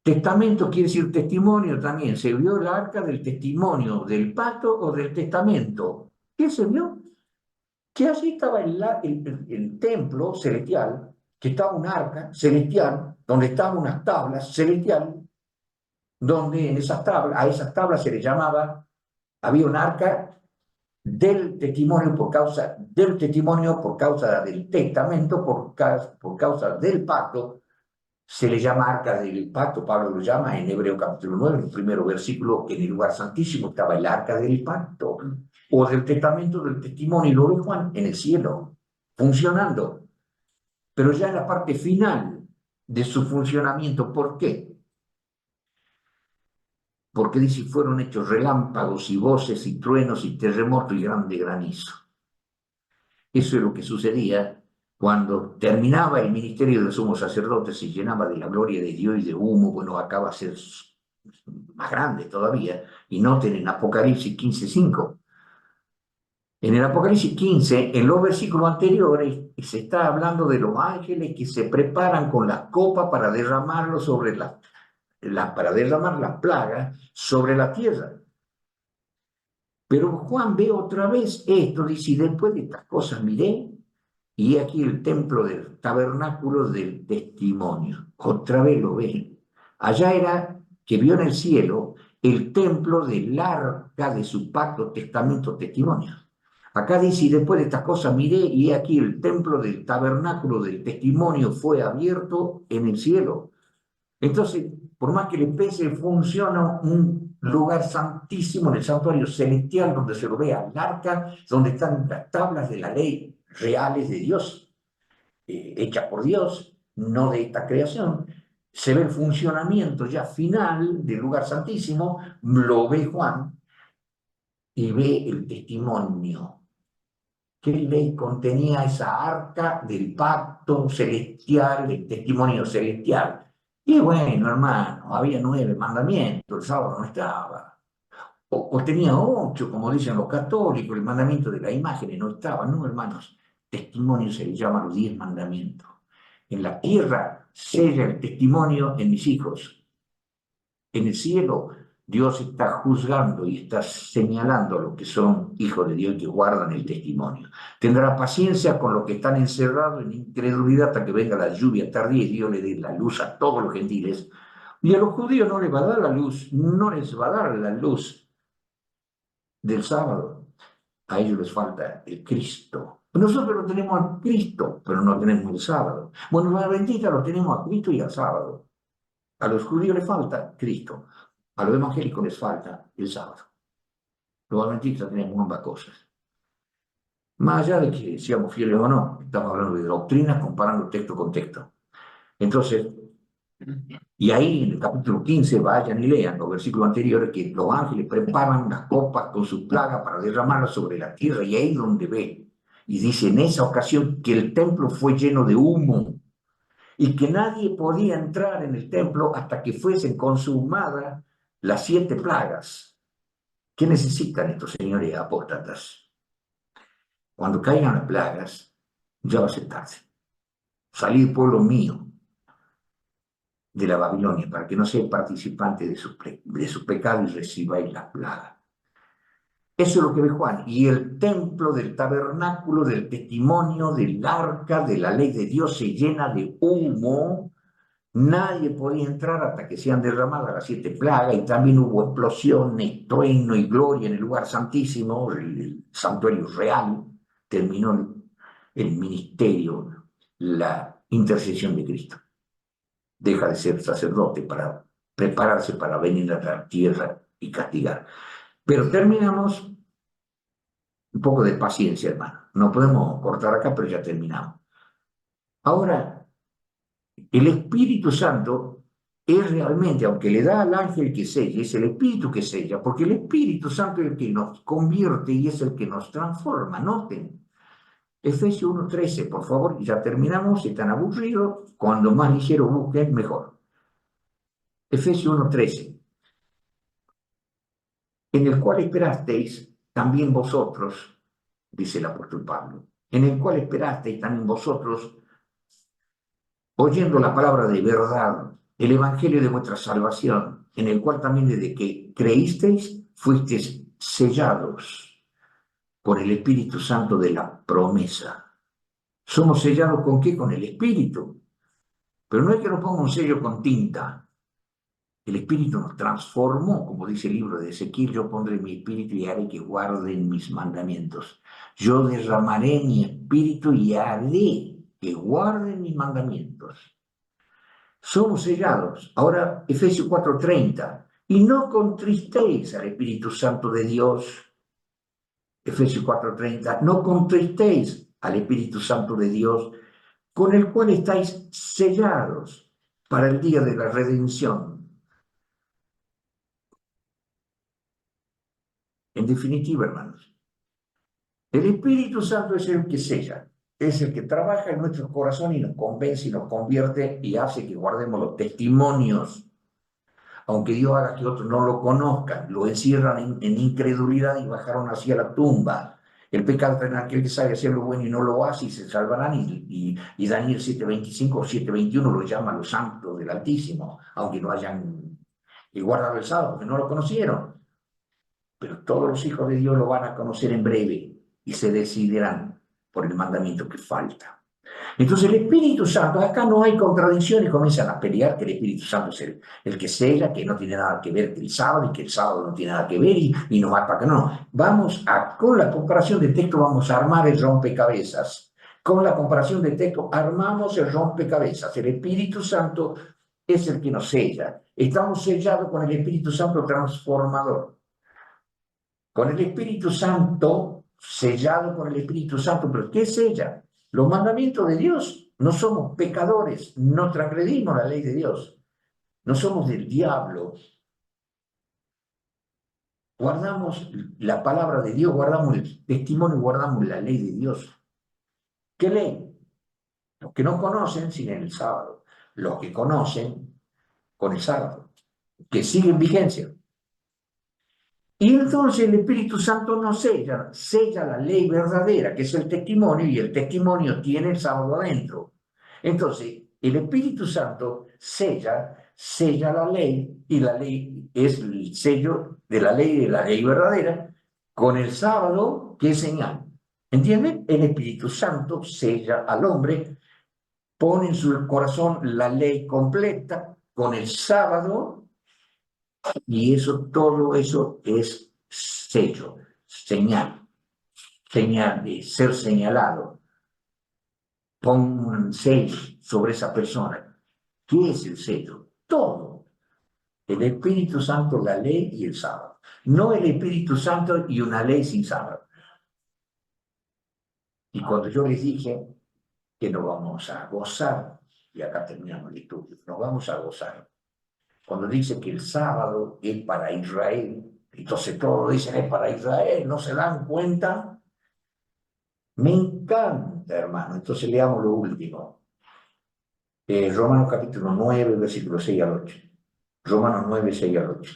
Testamento quiere decir testimonio también. ¿Se vio el arca del testimonio, del pacto o del testamento? ¿Qué se vio? Que allí estaba el templo celestial, que estaba un arca celestial, donde estaban unas tablas celestiales, donde en esas tablas, a esas tablas se le llamaba, había un arca del testimonio por causa del testimonio, por causa del testamento, por causa del pacto. Se le llama arca del pacto, Pablo lo llama en Hebreo capítulo 9, en el primero versículo, que en el lugar santísimo estaba el arca del pacto, o del testamento, del testimonio, y lo ve Juan en el cielo, funcionando. Pero ya en la parte final de su funcionamiento, ¿por qué? Porque dice, fueron hechos relámpagos y voces y truenos y terremotos y grande granizo. Eso es lo que sucedía cuando terminaba el ministerio del sumo sacerdote, se llenaba de la gloria de Dios y de humo. Bueno, acaba de ser más grande todavía. Y noten en Apocalipsis 15:5. En el Apocalipsis 15, en los versículos anteriores, se está hablando de los ángeles que se preparan con las copas para derramarlo sobre para derramar las plagas sobre la tierra. Pero Juan ve otra vez esto, dice, y después de estas cosas miré, y aquí el templo del tabernáculo del testimonio. Otra vez lo ve. Allá era que vio en el cielo el templo del arca de su pacto, testamento, testimonio. Acá dice, y después de estas cosas miré, y aquí el templo del tabernáculo del testimonio fue abierto en el cielo. Entonces, por más que le pese, funciona un lugar santísimo en el santuario celestial, donde se lo ve al arca, donde están las tablas de la ley reales de Dios, hechas por Dios, no de esta creación. Se ve el funcionamiento ya final del lugar santísimo, lo ve Juan y ve el testimonio. ¿Qué ley contenía esa arca del pacto celestial, del testimonio celestial? Y bueno, hermano, había 9 mandamientos, el sábado no estaba. O tenía 8, como dicen los católicos, el mandamiento de la imagen no estaba. No, hermanos, testimonio se le llama los 10 mandamientos. En la tierra sella el testimonio en mis hijos. En el cielo Dios está juzgando y está señalando a los que son hijos de Dios y que guardan el testimonio. Tendrá paciencia con los que están encerrados en incredulidad hasta que venga la lluvia tardía y Dios le dé la luz a todos los gentiles. Y a los judíos no les va a dar la luz, no les va a dar la luz del sábado. A ellos les falta el Cristo. Nosotros lo tenemos a Cristo, pero no tenemos el sábado. Bueno, los adventistas lo tenemos a Cristo y al sábado. A los judíos les falta Cristo. A los evangélicos les falta el sábado. Los adventistas tenemos ambas cosas. Más allá de que seamos fieles o no, estamos hablando de doctrinas comparando texto con texto. Entonces, y ahí en el capítulo 15, vayan y lean los versículos anteriores, que los ángeles preparan las copas con sus plagas para derramarlas sobre la tierra, y ahí es donde ve. Y dice en esa ocasión que el templo fue lleno de humo y que nadie podía entrar en el templo hasta que fuesen consumadas las 7 plagas. ¿Qué necesitan estos señores apóstatas? Cuando caigan las plagas, ya va a ser tarde. Salid, pueblo mío, de la Babilonia, para que no seáis participante de su pecado y recibáis las plagas. Eso es lo que ve Juan. Y el templo del tabernáculo, del testimonio, del arca, de la ley de Dios se llena de humo, Nadie podía entrar hasta que sean derramadas las 7 plagas, y también hubo explosiones, trueno y gloria en el lugar santísimo, el santuario real. Terminó el ministerio, la intercesión de Cristo. Deja de ser sacerdote para prepararse para venir a la tierra y castigar. Pero terminamos, un poco de paciencia, hermano. No podemos cortar acá, pero ya terminamos. Ahora, el Espíritu Santo es realmente, aunque le da al ángel que sella, es el Espíritu que sella, porque el Espíritu Santo es el que nos convierte y es el que nos transforma. Noten, Efesios 1:13, por favor, ya terminamos, si están aburridos, cuando más ligero busquen, mejor. Efesios 1:13, en el cual esperasteis también vosotros, dice el apóstol Pablo, en el cual esperasteis también vosotros, oyendo la palabra de verdad, el evangelio de vuestra salvación, en el cual también desde que creísteis, fuisteis sellados con el Espíritu Santo de la promesa. ¿Somos sellados con qué? Con el Espíritu. Pero no es que nos ponga un sello con tinta. El Espíritu nos transformó, como dice el libro de Ezequiel: yo pondré mi Espíritu y haré que guarden mis mandamientos. Yo derramaré mi Espíritu y haré que guarden mis mandamientos. Somos sellados. Ahora, Efesios 4:30. Y no contristéis al Espíritu Santo de Dios. Efesios 4:30. No contristéis al Espíritu Santo de Dios, con el cual estáis sellados para el día de la redención. En definitiva, hermanos, el Espíritu Santo es el que sella, es el que trabaja en nuestro corazón y nos convence y nos convierte y hace que guardemos los testimonios. Aunque Dios haga que otros no lo conozcan, lo encierran en incredulidad y bajaron hacia la tumba. El pecado está en aquel que sabe hacer lo bueno y no lo hace, y se salvarán. Y Daniel 7:25 o 7:21 lo llama los santos del Altísimo, aunque no hayan guardado el sábado, porque no lo conocieron. Pero todos los hijos de Dios lo van a conocer en breve y se decidirán por el mandamiento que falta. Entonces el Espíritu Santo, acá no hay contradicción, y comienzan a pelear que el Espíritu Santo es el que sella, que no tiene nada que ver que el sábado, y que el sábado no tiene nada que ver, y nos ataca. No, con la comparación de texto vamos a armar el rompecabezas. Con la comparación de texto armamos el rompecabezas. El Espíritu Santo es el que nos sella. Estamos sellados con el Espíritu Santo transformador. Con el Espíritu Santo, sellado con el Espíritu Santo. ¿Pero qué sella? Los mandamientos de Dios. No somos pecadores, no transgredimos la ley de Dios, no somos del diablo. Guardamos la palabra de Dios, guardamos el testimonio, guardamos la ley de Dios. ¿Qué ley? Los que no conocen siguen el sábado, los que conocen con el sábado, que siguen vigencia. Y entonces el Espíritu Santo nos sella la ley verdadera, que es el testimonio, y el testimonio tiene el sábado adentro. Entonces, el Espíritu Santo sella la ley, y la ley es el sello de la ley verdadera, con el sábado, que es señal. ¿Entienden? El Espíritu Santo sella al hombre, pone en su corazón la ley completa con el sábado. Y todo eso es sello, señal de ser señalado. Pon un sello sobre esa persona. ¿Qué es el sello? Todo. El Espíritu Santo, la ley y el sábado. No el Espíritu Santo y una ley sin sábado. Y cuando yo les dije que nos vamos a gozar, y acá terminamos el estudio, nos vamos a gozar. Cuando dice que el sábado es para Israel, entonces todos dicen es para Israel, no se dan cuenta. Me encanta, hermano. Entonces leamos lo último. Romanos capítulo 9, versículo 6 al 8. Romanos 9, 6 al 8.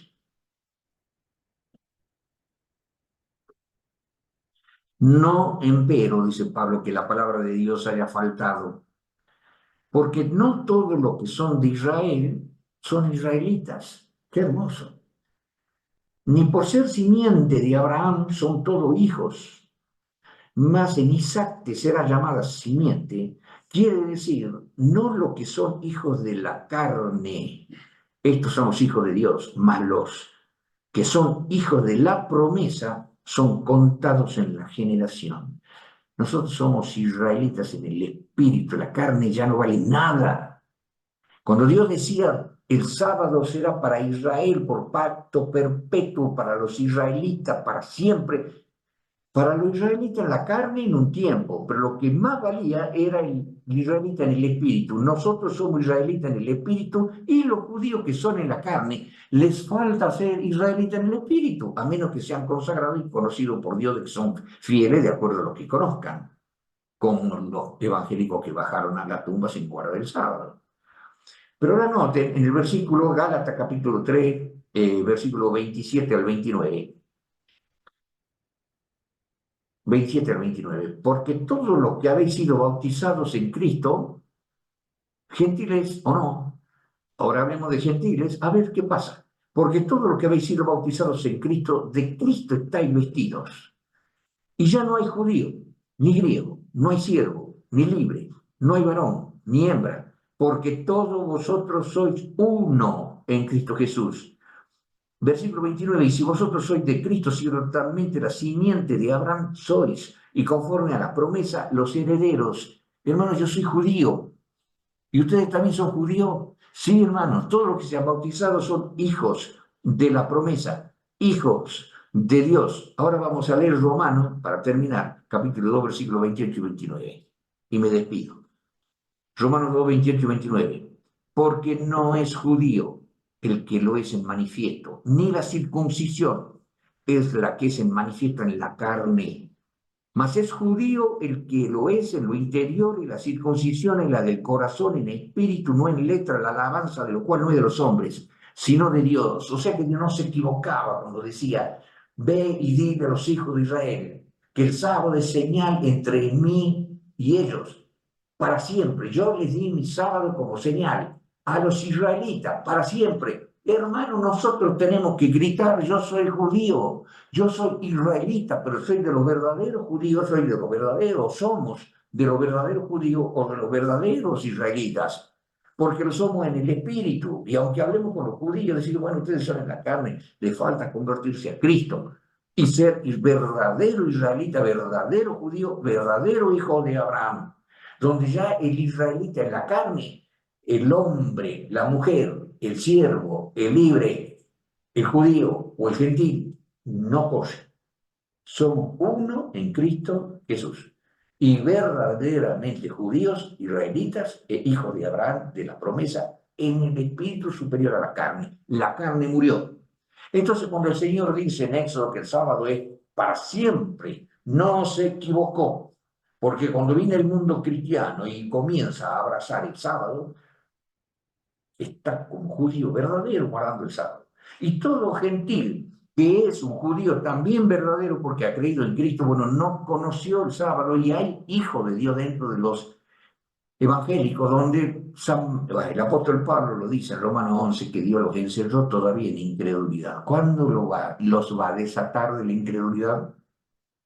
No empero, dice Pablo, que la palabra de Dios haya faltado, porque no todos los que son de Israel son israelitas. Qué hermoso. Ni por ser simiente de Abraham son todos hijos. Mas en Isaac te será llamada simiente, quiere decir no lo que son hijos de la carne, estos son los hijos de Dios, mas los que son hijos de la promesa son contados en la generación. Nosotros somos israelitas en el espíritu, la carne ya no vale nada. Cuando Dios decía, el sábado será para Israel por pacto perpetuo, para los israelitas, para siempre, para los israelitas en la carne en un tiempo, pero lo que más valía era el israelita en el espíritu. Nosotros somos israelitas en el espíritu y los judíos que son en la carne, les falta ser israelitas en el espíritu, a menos que sean consagrados y conocidos por Dios de que son fieles de acuerdo a lo que conozcan, como los evangélicos que bajaron a la tumba sin guardar el sábado. Pero ahora noten, en el versículo Gálatas capítulo 3, versículo 27 al 29, 27 al 29, porque todos los que habéis sido bautizados en Cristo, gentiles o no, ahora hablemos de gentiles, a ver qué pasa. Porque todos los que habéis sido bautizados en Cristo, de Cristo estáis vestidos. Y ya no hay judío, ni griego, no hay siervo, ni libre, no hay varón, ni hembra, porque todos vosotros sois uno en Cristo Jesús. Versículo 29, y si vosotros sois de Cristo, ciertamente la simiente de Abraham sois, y conforme a la promesa, los herederos. Hermanos, yo soy judío, y ustedes también son judíos. Sí, hermanos, todos los que se han bautizado son hijos de la promesa, hijos de Dios. Ahora vamos a leer Romanos, para terminar, capítulo 2, versículos 28 y 29. Y me despido. Romanos 2, 28 y 29. Porque no es judío el que lo es en manifiesto, ni la circuncisión es la que es en manifiesto en la carne, mas es judío el que lo es en lo interior, y la circuncisión es la del corazón, en espíritu, no en letra, la alabanza de lo cual no es de los hombres, sino de Dios. O sea que Dios no se equivocaba cuando decía, ve y dile a los hijos de Israel que el sábado es señal entre mí y ellos, para siempre. Yo les di mi sábado como señal a los israelitas, para siempre. Hermano, nosotros tenemos que gritar, yo soy judío, yo soy israelita, pero soy de los verdaderos judíos, soy de los verdaderos, somos de los verdaderos judíos o de los verdaderos israelitas, porque lo somos en el espíritu. Y aunque hablemos con los judíos, decir, bueno, ustedes son en la carne, les falta convertirse a Cristo y ser verdadero israelita, verdadero judío, verdadero hijo de Abraham, donde ya el israelita en la carne, el hombre, la mujer, el siervo, el libre, el judío o el gentil, no corre. Somos uno en Cristo Jesús. Y verdaderamente judíos, israelitas e hijos de Abraham, de la promesa, en el espíritu superior a la carne. La carne murió. Entonces, cuando el Señor dice en Éxodo que el sábado es para siempre, no se equivocó. Porque cuando viene el mundo cristiano y comienza a abrazar el sábado, está como judío verdadero guardando el sábado. Y todo gentil que es un judío también verdadero porque ha creído en Cristo, bueno, no conoció el sábado, y hay hijo de Dios dentro de los evangélicos, donde el apóstol Pablo lo dice en Romanos 11, que Dios los encerró todavía en incredulidad. ¿Cuándo los va a desatar de la incredulidad?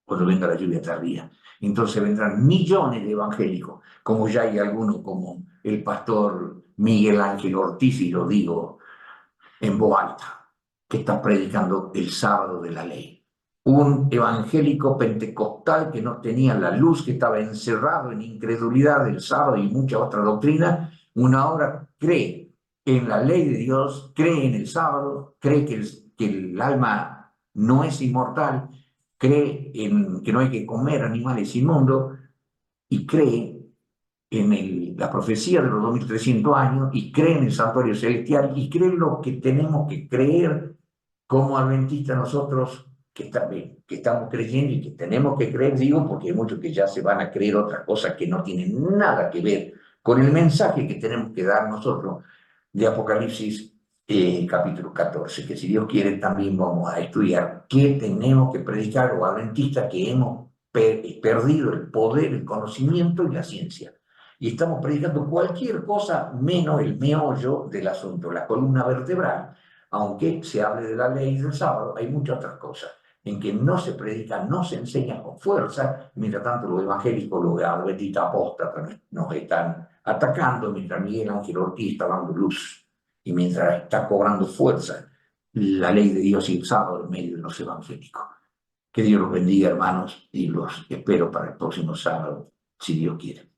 Cuando venga la lluvia tardía. Entonces vendrán millones de evangélicos, como ya hay algunos como el pastor Miguel Ángel Ortiz, y lo digo en voz alta, que está predicando el sábado de la ley. Un evangélico pentecostal que no tenía la luz, que estaba encerrado en incredulidad del sábado y mucha otra doctrina, una hora cree en la ley de Dios, cree en el sábado, cree que el alma no es inmortal, cree en que no hay que comer animales inmundos, y cree en la profecía de los 2300 años, y cree en el santuario celestial, y cree lo que tenemos que creer como adventistas nosotros, que estamos creyendo y que tenemos que creer, digo, porque hay muchos que ya se van a creer otras cosas que no tienen nada que ver con el mensaje que tenemos que dar nosotros de Apocalipsis capítulo 14, que si Dios quiere también vamos a estudiar qué tenemos que predicar los adventistas que hemos perdido el poder, el conocimiento y la ciencia. Y estamos predicando cualquier cosa menos el meollo del asunto, la columna vertebral. Aunque se hable de la ley del sábado, hay muchas otras cosas. en que no se predica, no se enseña con fuerza, mientras tanto los evangélicos, los adventistas apóstatas nos están atacando, mientras Miguel Ángel Ortiz está dando luz y mientras está cobrando fuerza la ley de Dios y el sábado en medio de los evangélicos. Que Dios los bendiga, hermanos, y los espero para el próximo sábado, si Dios quiere.